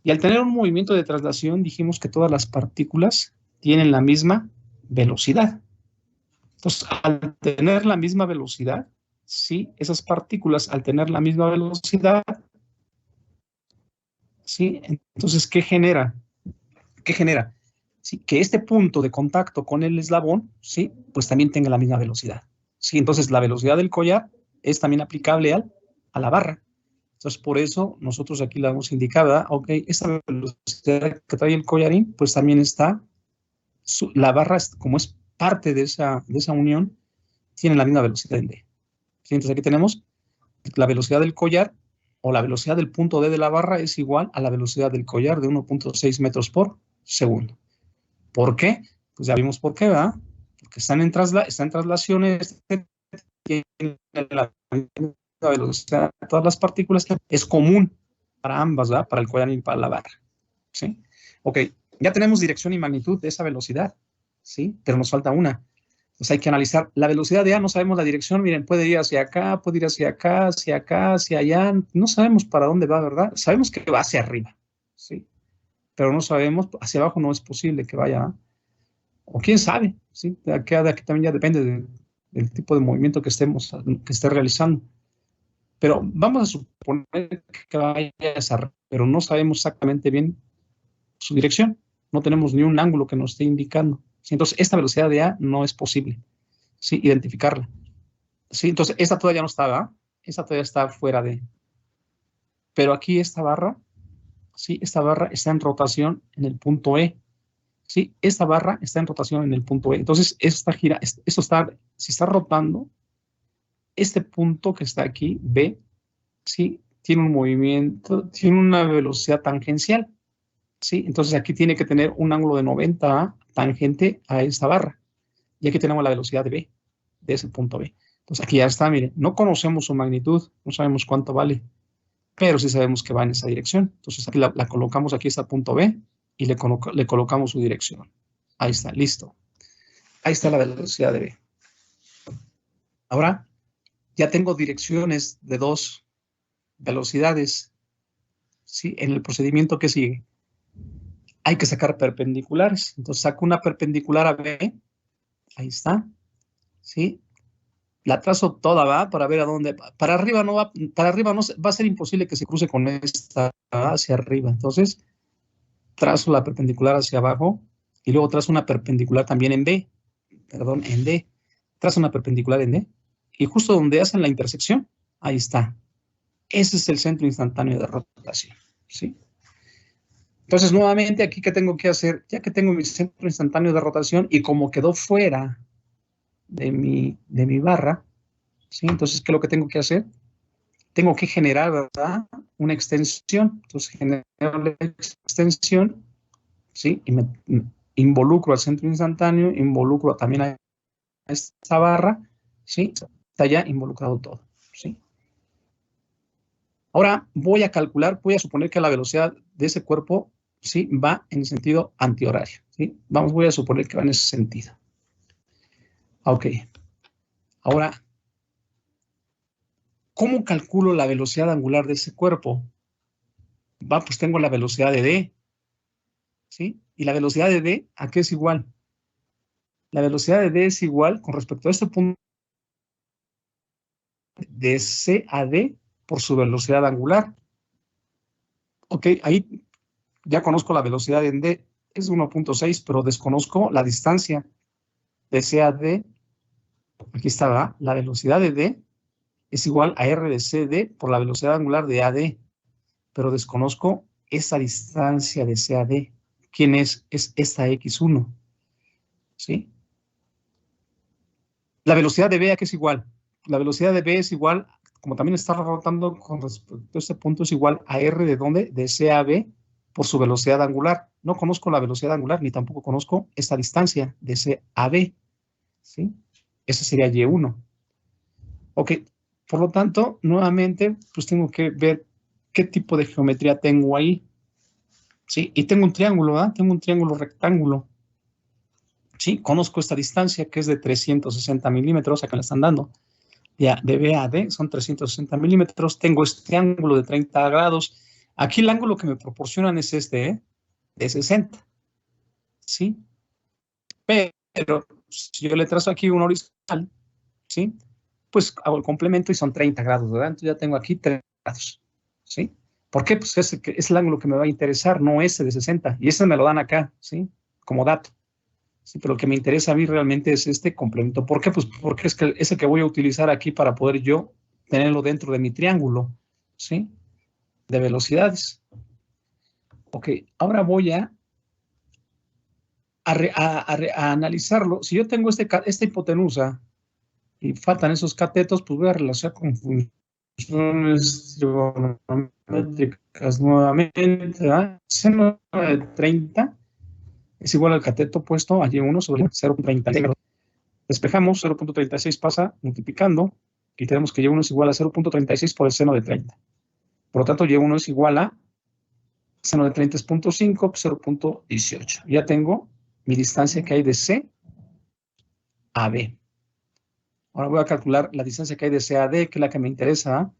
Speaker 3: Y al tener un movimiento de traslación, dijimos que todas las partículas tienen la misma velocidad. Entonces, al tener la misma velocidad, sí, esas partículas, al tener la misma velocidad, sí, entonces, ¿qué genera? ¿Qué genera? Sí, que este punto de contacto con el eslabón, sí, pues también tenga la misma velocidad. Sí, entonces la velocidad del collar es también aplicable a la barra. Entonces, por eso nosotros aquí la hemos indicado, ¿verdad? Ok, esta velocidad que trae el collarín, pues también está, la barra, como es parte de esa unión, tiene la misma velocidad en D. ¿Sí? Entonces aquí tenemos la velocidad del collar, o la velocidad del punto D de la barra es igual a la velocidad del collar de 1.6 metros por segundo. ¿Por qué? Pues ya vimos por qué, ¿verdad? Porque está en traslaciones, tiene la velocidad de todas las partículas, es común para ambas, ¿verdad? Para el collar y para la barra, ¿sí? Ok, ya tenemos dirección y magnitud de esa velocidad, ¿sí? Pero nos falta una. Entonces hay que analizar la velocidad de A, no sabemos la dirección, miren, puede ir hacia acá, puede ir hacia acá, hacia acá, hacia allá, no sabemos para dónde va, ¿verdad? Sabemos que va hacia arriba, ¿sí? Pero no sabemos, hacia abajo no es posible que vaya, ¿eh? O quién sabe, ¿sí? De aquí también ya depende del tipo de movimiento que esté realizando. Pero vamos a suponer que vaya hacia pero no sabemos exactamente bien su dirección. No tenemos ni un ángulo que nos esté indicando. ¿Sí? Entonces, esta velocidad de A no es posible, ¿sí? Identificarla. ¿Sí? Entonces, esta todavía no está, ¿verdad? Esta todavía está fuera de... Pero aquí esta barra, ¿sí? Esta barra está en rotación en el punto E. ¿Sí? Esta barra está en rotación en el punto E. Entonces, esta gira, esto está, si está rotando, este punto que está aquí, B, ¿sí? Tiene un movimiento, tiene una velocidad tangencial, ¿sí? Entonces, aquí tiene que tener un ángulo de 90 tangente a esta barra. Y aquí tenemos la velocidad de B, de ese punto B. Entonces, aquí ya está, miren, no conocemos su magnitud, no sabemos cuánto vale, pero sí sabemos que va en esa dirección. Entonces, aquí la colocamos, aquí está el punto B, y le colocamos su dirección. Ahí está, listo. Ahí está la velocidad de B. Ahora, ya tengo direcciones de 2 velocidades, ¿sí? En el procedimiento que sigue, hay que sacar perpendiculares. Entonces, saco una perpendicular a B, ahí está, ¿sí? La trazo toda, ¿va? Para ver a dónde. Para arriba no va, va a ser imposible que se cruce con esta, ¿va? Hacia arriba. Entonces, trazo la perpendicular hacia abajo y luego trazo una perpendicular también en B, perdón, en D. Trazo una perpendicular en D y justo donde hacen la intersección, ahí está. Ese es el centro instantáneo de rotación, ¿sí? Entonces, nuevamente, aquí, ¿qué tengo que hacer? Ya que tengo mi centro instantáneo de rotación y como quedó fuera de mi barra, ¿sí? Entonces, ¿qué es lo que tengo que hacer? Tengo que generar, ¿verdad? Una extensión. Entonces, genero la extensión, ¿sí? Y me involucro al centro instantáneo, involucro también a esta barra, ¿sí? Está ya involucrado todo, ¿sí? Ahora voy a calcular, voy a suponer que la velocidad de ese cuerpo, ¿sí? Va en el sentido antihorario, ¿sí? Voy a suponer que va en ese sentido. Ok. Ahora, ¿cómo calculo la velocidad angular de ese cuerpo? Pues tengo la velocidad de D, ¿sí? Y la velocidad de D, ¿a qué es igual? La velocidad de D es igual con respecto a este punto de C a D por su velocidad angular. Ok, ahí ya conozco la velocidad en D, es 1.6, pero desconozco la distancia de C a D. Aquí está, ¿verdad? La velocidad de D es igual a R de CD por la velocidad angular de AD, pero desconozco esa distancia de C a D. ¿Quién es? Es esta X1, ¿sí? La velocidad de B, ¿a qué es igual? La velocidad de B es igual, como también está rotando con respecto a este punto, es igual a R de ¿dónde? De C a B por su velocidad angular. No conozco la velocidad angular, ni tampoco conozco esta distancia de C a B, ¿sí? Ese sería Y1. Ok, por lo tanto, nuevamente, pues tengo que ver qué tipo de geometría tengo ahí, ¿sí? Y tengo un triángulo, ¿verdad? Tengo un triángulo rectángulo. Sí, conozco esta distancia que es de 360 milímetros, acá la están dando. Ya, de B a D son 360 milímetros. Tengo este ángulo de 30 grados. Aquí el ángulo que me proporcionan es este, de 60. ¿Sí? Pero si yo le trazo aquí un horizontal, ¿sí? Pues hago el complemento y son 30 grados, ¿verdad? Entonces ya tengo aquí 30 grados. ¿Sí? ¿Por qué? Pues es el ángulo que me va a interesar, no ese de 60. Y ese me lo dan acá, ¿sí? Como dato. Sí, pero lo que me interesa a mí realmente es este complemento. ¿Por qué? Pues porque es el que voy a utilizar aquí para poder yo tenerlo dentro de mi triángulo, ¿sí? De velocidades. Ok, ahora voy a analizarlo. Si yo tengo esta hipotenusa y faltan esos catetos, pues voy a relacionar con funciones trigonométricas nuevamente, ¿verdad? Seno de 30 es igual al cateto opuesto a Y1 sobre 0.36. Despejamos, 0.36 pasa multiplicando y tenemos que Y1 es igual a 0.36 por el seno de 30. Por lo tanto, Y1 es igual a seno de 30 es 0.5, 0.18. Ya tengo mi distancia que hay de C a B. Ahora voy a calcular la distancia que hay de C a D, que es la que me interesa.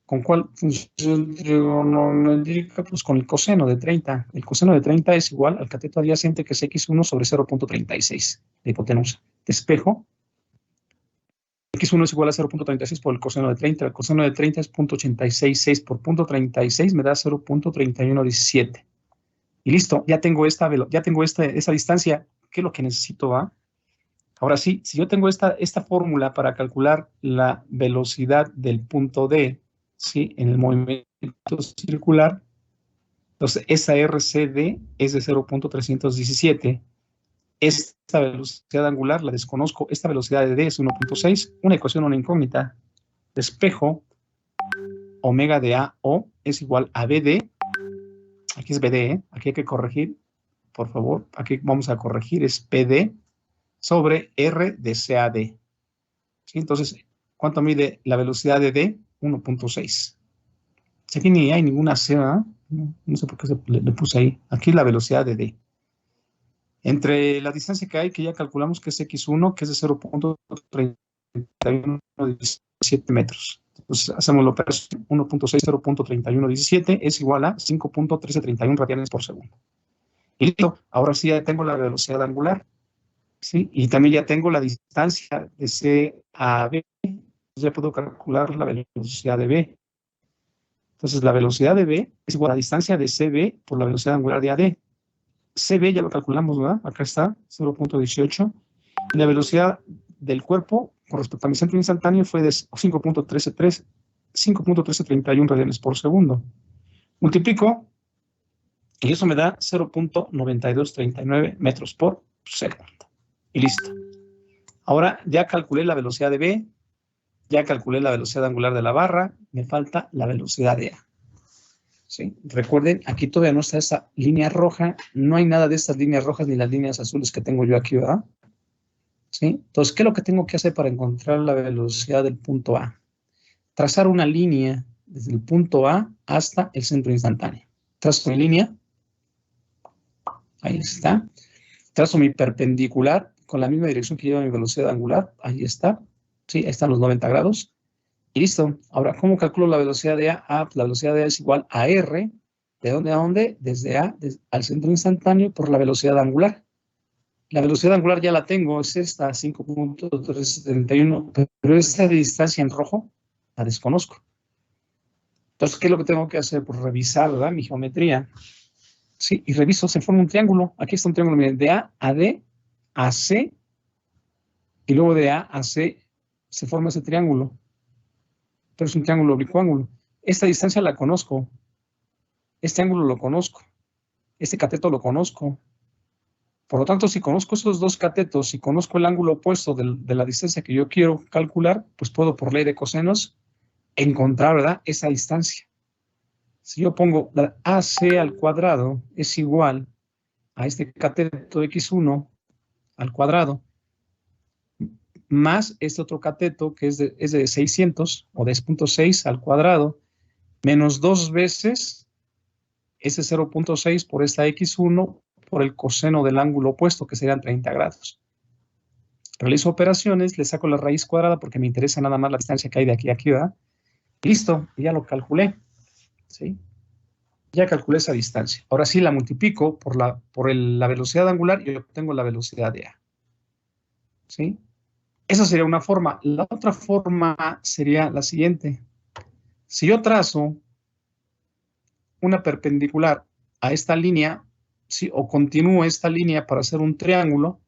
Speaker 3: ¿Con cuál función trigonométrica? Pues con el coseno de 30. El coseno de 30 es igual al cateto adyacente, que es X1 sobre 0.36 de hipotenusa. Despejo. X1 es igual a 0.36 por el coseno de 30. El coseno de 30 es 0.866 por 0.36 me da 0.3117. Y listo, ya tengo esa distancia. ¿Qué es lo que necesito? ¿Va? Ahora sí, si yo tengo esta fórmula para calcular la velocidad del punto D, ¿sí? En el movimiento circular, entonces esa RCD es de 0.317. Esta velocidad angular la desconozco. Esta velocidad de D es 1.6. Una ecuación, una incógnita. Espejo, omega de AO es igual a BD. Aquí es BD, ¿eh? Aquí hay que corregir, por favor. Aquí vamos a corregir, es PD sobre R de CAD. ¿Sí? Entonces, ¿cuánto mide la velocidad de D? 1.6. Aquí ni hay ninguna C, ¿verdad? No sé por qué le puse ahí. Aquí la velocidad de D. Entre la distancia que hay, que ya calculamos que es X1, que es de 0.3117 metros. Entonces, hacemos la operación 1.6, 0.3117 es igual a 5.1331 radianes por segundo. Y listo, ahora sí ya tengo la velocidad angular. ¿Sí? Y también ya tengo la distancia de C a B. Entonces ya puedo calcular la velocidad de B. Entonces la velocidad de B es igual a la distancia de CB por la velocidad angular de AD. CB ya lo calculamos, ¿verdad? Acá está, 0.18. Y la velocidad del cuerpo con respecto a mi centro instantáneo fue de 5.1331 radianes por segundo. Multiplico y eso me da 0.9239 metros por segundo. Y listo. Ahora ya calculé la velocidad de B, ya calculé la velocidad angular de la barra, me falta la velocidad de A. ¿Sí? Recuerden, aquí todavía no está esa línea roja, no hay nada de estas líneas rojas ni las líneas azules que tengo yo aquí, ¿verdad? ¿Sí? Entonces, ¿qué es lo que tengo que hacer para encontrar la velocidad del punto A? Trazar una línea desde el punto A hasta el centro instantáneo. Trazo mi línea, ahí está. Trazo mi perpendicular con la misma dirección que lleva mi velocidad angular, ahí está. Sí, ahí están los 90 grados. Y listo. Ahora, ¿cómo calculo la velocidad de A? Ah, la velocidad de A es igual a R. ¿De dónde a dónde? Desde A al centro instantáneo por la velocidad angular. La velocidad angular ya la tengo, es esta, 5.371, pero esta distancia en rojo la desconozco. Entonces, ¿qué es lo que tengo que hacer? Pues revisar, ¿verdad? Mi geometría. Sí, y reviso, se forma un triángulo. Aquí está un triángulo, miren, de A a D a C, y luego de A a C se forma ese triángulo. Pero es un triángulo oblicuángulo. Esta distancia la conozco. Este ángulo lo conozco. Este cateto lo conozco. Por lo tanto, si conozco esos dos catetos, si conozco el ángulo opuesto de la distancia que yo quiero calcular, pues puedo, por ley de cosenos, encontrar, ¿verdad?, esa distancia. Si yo pongo la AC al cuadrado es igual a este cateto X1 al cuadrado, más este otro cateto que es de 600 o de 0.6 al cuadrado, menos 2 veces ese 0.6 por esta X1 por el coseno del ángulo opuesto, que serían 30 grados. Realizo operaciones, le saco la raíz cuadrada porque me interesa nada más la distancia que hay de aquí a aquí, ¿verdad? Listo, ya lo calculé, ¿sí? Ya calculé esa distancia. Ahora sí la multiplico por la velocidad angular y obtengo la velocidad de A, ¿sí? Esa sería una forma. La otra forma sería la siguiente. Si yo trazo una perpendicular a esta línea, ¿sí?, o continúo esta línea para hacer un triángulo,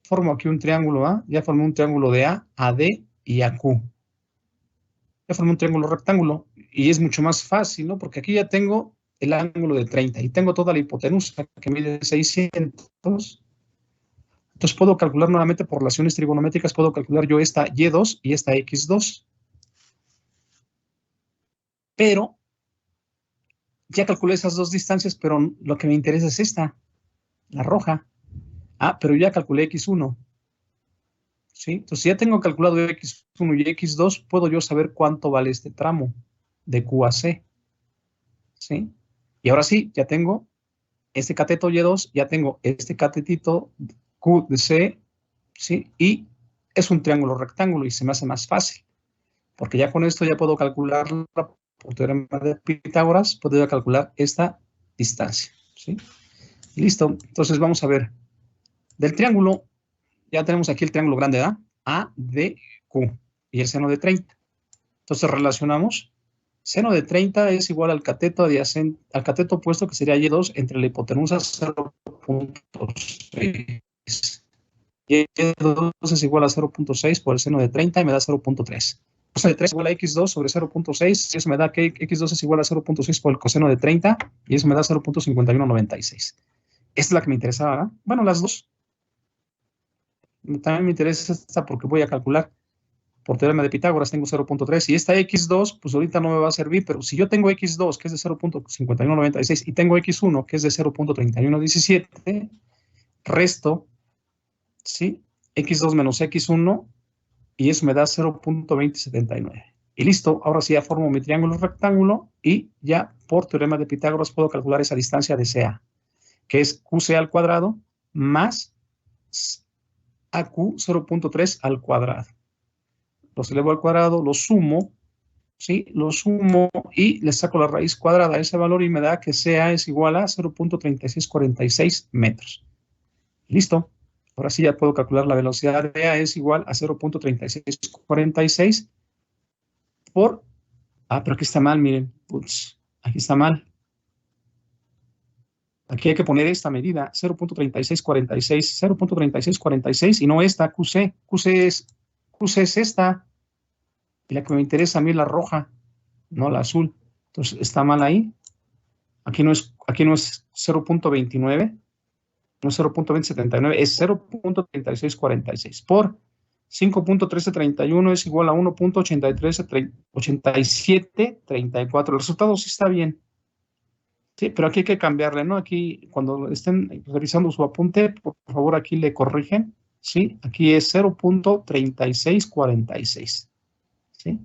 Speaker 3: formo aquí un triángulo A, ya formé un triángulo de A a D y a Q. Ya formé un triángulo rectángulo y es mucho más fácil, ¿no? Porque aquí ya tengo el ángulo de 30 y tengo toda la hipotenusa que mide 600. Entonces puedo calcular nuevamente por relaciones trigonométricas, puedo calcular yo esta Y2 y esta X2. Pero ya calculé esas dos distancias, pero lo que me interesa es esta, la roja. Ah, pero ya calculé X1. ¿Sí? Entonces, si ya tengo calculado X1 y X2, puedo yo saber cuánto vale este tramo de Q a C. ¿Sí? Y ahora sí, ya tengo este cateto Y2, ya tengo este catetito Q de C, ¿sí? Y es un triángulo rectángulo y se me hace más fácil. Porque ya con esto ya puedo calcular por teorema de Pitágoras, puedo calcular esta distancia, ¿sí? Listo, entonces vamos a ver. Del triángulo, ya tenemos aquí el triángulo grande, ¿verdad? A, D, Q. y el seno de 30. Entonces relacionamos, seno de 30 es igual al cateto adyacente, al cateto opuesto, que sería Y2 entre la hipotenusa 0.6. Y Y2 es igual a 0.6 por el seno de 30 y me da 0.3. Coseno de 3 es igual a X2 sobre 0.6, y eso me da que X2 es igual a 0.6 por el coseno de 30, y eso me da 0.5196. Esta es la que me interesaba, ¿verdad? Bueno, las dos. También me interesa esta porque voy a calcular por teorema de Pitágoras, tengo 0.3, y esta X2, pues ahorita no me va a servir, pero si yo tengo X2, que es de 0.5196, y tengo X1, que es de 0.3117, resto, ¿sí? X2 menos X1, y eso me da 0.2079. Y listo, ahora sí ya formo mi triángulo rectángulo, y ya por teorema de Pitágoras puedo calcular esa distancia de CA, que es QC al cuadrado más AQ 0.3 al cuadrado. Los elevo al cuadrado, los sumo, ¿sí? Los sumo y le saco la raíz cuadrada a ese valor y me da que CA es igual a 0.3646 metros. Listo. Ahora sí ya puedo calcular la velocidad de A es igual a 0.3646 por... Ah, pero aquí está mal, miren. Ups, aquí está mal. Aquí hay que poner esta medida, 0.3646, 0.3646 y no esta, QC. QC es esta. Y la que me interesa a mí es la roja, no la azul. Entonces está mal ahí. Aquí no es 0.29, no es 0.2079, es 0.3646 por 5.1331 es igual a 1.8734. El resultado sí está bien. Sí, pero aquí hay que cambiarle, ¿no? Aquí, cuando estén revisando su apunte, por favor, aquí le corrigen, ¿sí? Aquí es 0.3646, ¿sí?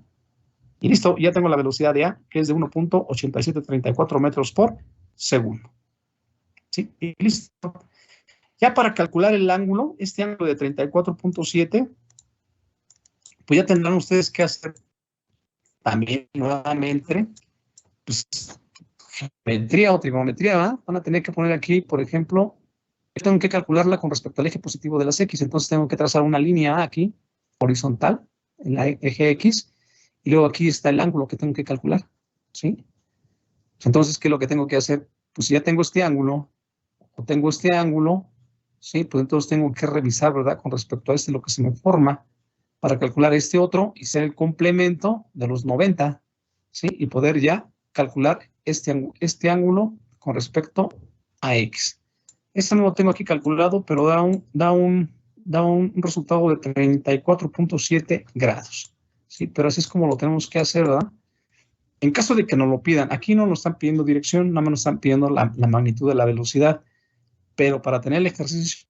Speaker 3: Y listo, ya tengo la velocidad de A, que es de 1.8734 metros por segundo. ¿Sí? Y listo. Ya para calcular el ángulo, este ángulo de 34.7, pues ya tendrán ustedes que hacer también nuevamente, pues, geometría o trigonometría, ¿verdad? Van a tener que poner aquí, por ejemplo, yo tengo que calcularla con respecto al eje positivo de las X, entonces tengo que trazar una línea aquí, horizontal, en la eje X, y luego aquí está el ángulo que tengo que calcular, ¿sí? Entonces, ¿qué es lo que tengo que hacer? Pues si ya tengo este ángulo, o tengo este ángulo, ¿sí? Pues entonces tengo que revisar, ¿verdad? Con respecto a este, lo que se me forma, para calcular este otro, y ser el complemento de los 90, ¿sí? Y poder ya calcular este ángulo con respecto a X. Este no lo tengo aquí calculado, pero da un resultado de 34.7 grados. ¿Sí? Pero así es como lo tenemos que hacer, ¿verdad? En caso de que nos lo pidan, aquí no nos están pidiendo dirección, nada más nos están pidiendo la magnitud de la velocidad, pero para tener el ejercicio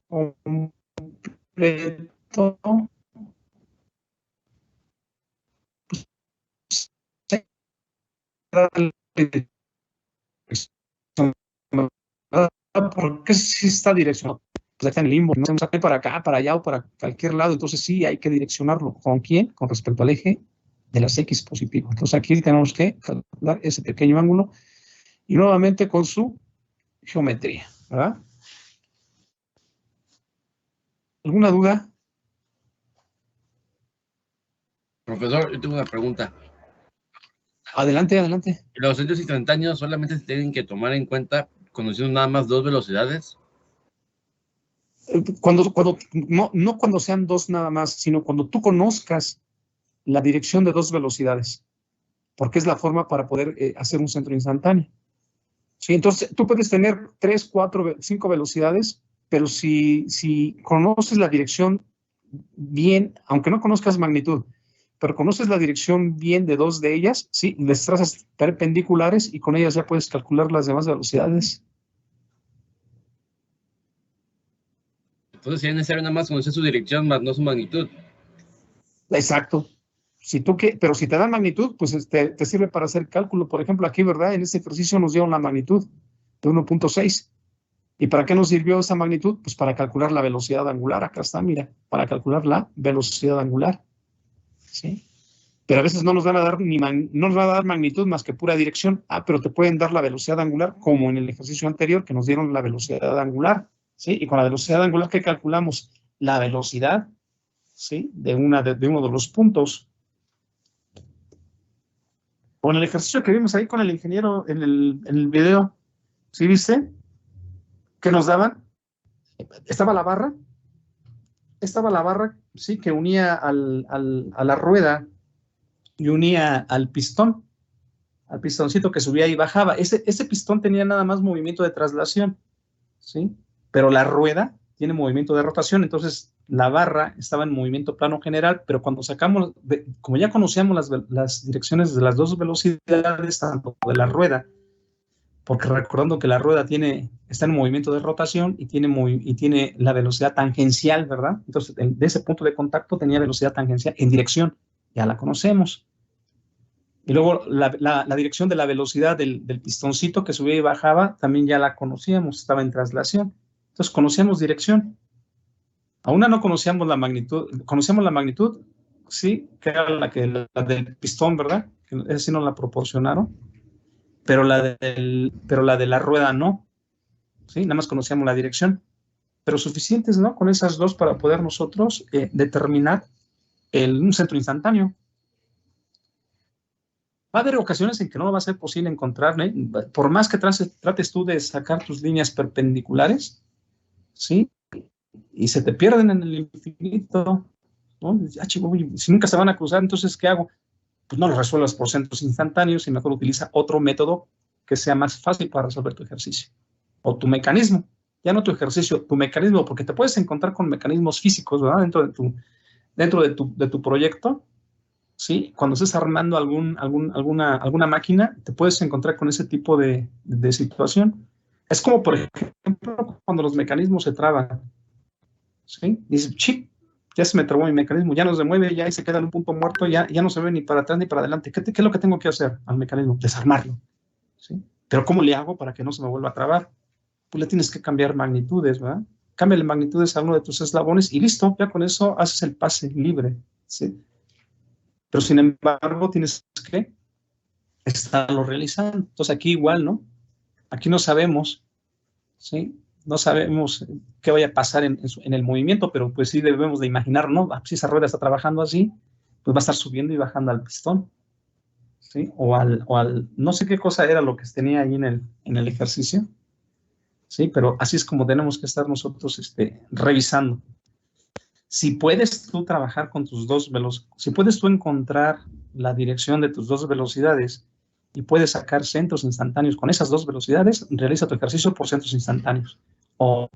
Speaker 3: completo, porque si está direccionado, pues está en limbo, no se para acá, para allá o para cualquier lado, entonces sí hay que direccionarlo. ¿Con quién? Con respecto al eje de las X positivas. Entonces aquí tenemos que calcular ese pequeño ángulo y nuevamente con su geometría, ¿verdad? ¿Alguna duda?
Speaker 6: Profesor, yo tengo una pregunta.
Speaker 3: Adelante, adelante.
Speaker 6: ¿Los centros instantáneos solamente se tienen que tomar en cuenta conociendo nada más dos velocidades?
Speaker 3: No cuando sean dos nada más, sino cuando tú conozcas la dirección de dos velocidades, porque es la forma para poder hacer un centro instantáneo. Sí, entonces tú puedes tener 3, 4, 5 velocidades, pero si conoces la dirección bien, aunque no conozcas magnitud, pero conoces la dirección bien de dos de ellas, sí, les trazas perpendiculares y con ellas ya puedes calcular las demás velocidades.
Speaker 6: Entonces sería necesario nada más conocer su dirección, más no su magnitud.
Speaker 3: Exacto. Pero si te dan magnitud, pues te sirve para hacer cálculo. Por ejemplo, aquí, ¿verdad? En este ejercicio nos dieron la magnitud de 1.6. ¿Y para qué nos sirvió esa magnitud? Pues para calcular la velocidad angular. Acá está, mira, para calcular la velocidad angular. ¿Sí? Pero a veces no nos van a dar no nos va a dar magnitud más que pura dirección. Ah, pero te pueden dar la velocidad angular, como en el ejercicio anterior, que nos dieron la velocidad angular. ¿Sí? Y con la velocidad angular, ¿qué calculamos? La velocidad ¿sí? De uno de los puntos. O en el ejercicio que vimos ahí con el ingeniero en el video, ¿sí viste? ¿Qué nos daban? Estaba la barra, sí, que unía a la rueda y unía al pistoncito que subía y bajaba. Ese pistón tenía nada más movimiento de traslación, ¿sí? Pero la rueda tiene movimiento de rotación, entonces la barra estaba en movimiento plano general, pero cuando sacamos, como ya conocíamos las direcciones de las dos velocidades, tanto de la rueda, porque recordando que la rueda está en movimiento de rotación y tiene la velocidad tangencial, ¿verdad? Entonces, de ese punto de contacto tenía velocidad tangencial en dirección, ya la conocemos. Y luego la dirección de la velocidad del pistoncito que subía y bajaba, también ya la conocíamos, estaba en traslación. Entonces, conocíamos dirección. Aún no conocíamos la magnitud, sí, que era la del pistón, ¿verdad? Que esa sí nos la proporcionaron, pero la de la rueda no, ¿sí? Nada más conocíamos la dirección, pero suficientes, ¿no? Con esas dos para poder nosotros determinar un centro instantáneo. Va a haber ocasiones en que no va a ser posible encontrar, ¿eh? Por más que trates tú de sacar tus líneas perpendiculares, ¿sí? Y se te pierden en el infinito, ¿no? Si nunca se van a cruzar, entonces, ¿qué hago? Pues no lo resuelvas por centros instantáneos y mejor utiliza otro método que sea más fácil para resolver tu ejercicio. O tu mecanismo, ya no tu ejercicio, tu mecanismo, porque te puedes encontrar con mecanismos físicos, ¿verdad? Dentro de tu proyecto, ¿sí? Cuando estés armando alguna máquina, te puedes encontrar con ese tipo de situación. Es como, por ejemplo, cuando los mecanismos se traban, ¿sí? Dices, chip, ya se me trabó mi mecanismo, ya no se mueve, ya se queda en un punto muerto, ya no se ve ni para atrás ni para adelante. ¿Qué es lo que tengo que hacer al mecanismo? Desarmarlo, ¿sí? Pero ¿cómo le hago para que no se me vuelva a trabar? Pues le tienes que cambiar magnitudes, ¿verdad? Cámbiale magnitudes a uno de tus eslabones y listo, ya con eso haces el pase libre, ¿sí? Pero sin embargo tienes que estarlo realizando. Entonces aquí igual, ¿no? Aquí no sabemos, ¿sí? No sabemos qué vaya a pasar en el movimiento, pero pues sí debemos de imaginar, ¿no? Si esa rueda está trabajando así, pues va a estar subiendo y bajando al pistón, ¿sí? O al no sé qué cosa era lo que tenía ahí en el ejercicio, ¿sí? Pero así es como tenemos que estar nosotros revisando. Si puedes tú trabajar con tus dos velocidades, si puedes tú encontrar la dirección de tus dos velocidades y puedes sacar centros instantáneos con esas dos velocidades, realiza tu ejercicio por centros instantáneos o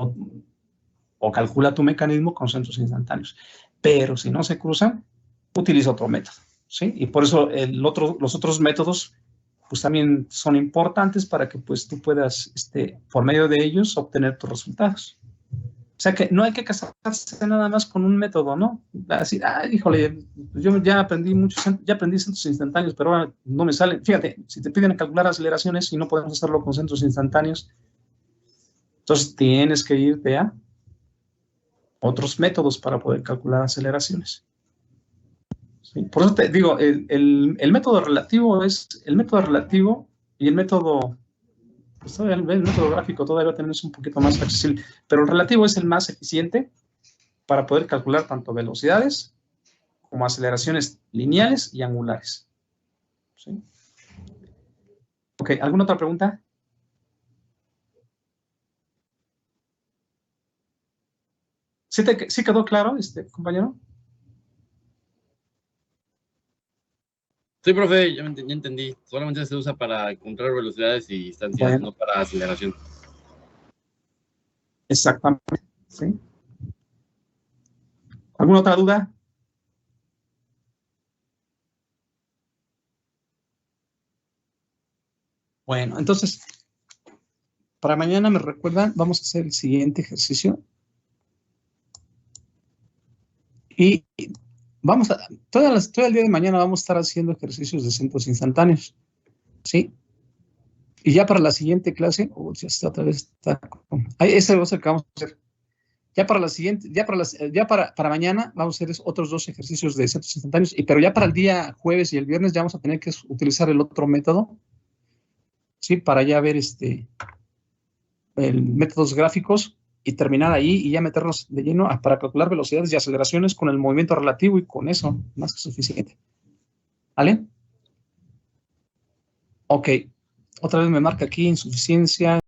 Speaker 3: calcula tu mecanismo con centros instantáneos. Pero si no se cruzan, utiliza otro método, ¿sí? Y por eso los otros métodos pues también son importantes para que pues tú puedas, por medio de ellos, obtener tus resultados. O sea que no hay que casarse nada más con un método, ¿no? Así, híjole, yo ya aprendí centros instantáneos, pero ahora no me salen. Fíjate, si te piden calcular aceleraciones y no podemos hacerlo con centros instantáneos, entonces tienes que irte a otros métodos para poder calcular aceleraciones. ¿Sí? Por eso te digo, el método relativo y el método... Pues todavía el método gráfico todavía tenemos un poquito más accesible, pero el relativo es el más eficiente para poder calcular tanto velocidades como aceleraciones lineales y angulares. ¿Sí? Ok, ¿alguna otra pregunta? ¿Sí quedó claro, compañero?
Speaker 6: Sí, profe, ya entendí. Solamente se usa para encontrar velocidades y distancias, bueno, no para aceleración.
Speaker 3: Exactamente, ¿sí? ¿Alguna otra duda? Bueno, entonces, para mañana me recuerdan, vamos a hacer el siguiente ejercicio. Y todo el día de mañana vamos a estar haciendo ejercicios de centros instantáneos, ¿sí? Y ya para la siguiente clase, ya está otra vez, ese va a ser el que vamos a hacer. Ya para la siguiente, para mañana vamos a hacer otros dos ejercicios de centros instantáneos, pero ya para el día jueves y el viernes ya vamos a tener que utilizar el otro método, ¿sí? Para ya ver métodos gráficos y terminar ahí y ya meternos de lleno para calcular velocidades y aceleraciones con el movimiento relativo y con eso, más que suficiente. ¿Vale? Ok. Otra vez me marca aquí insuficiencia.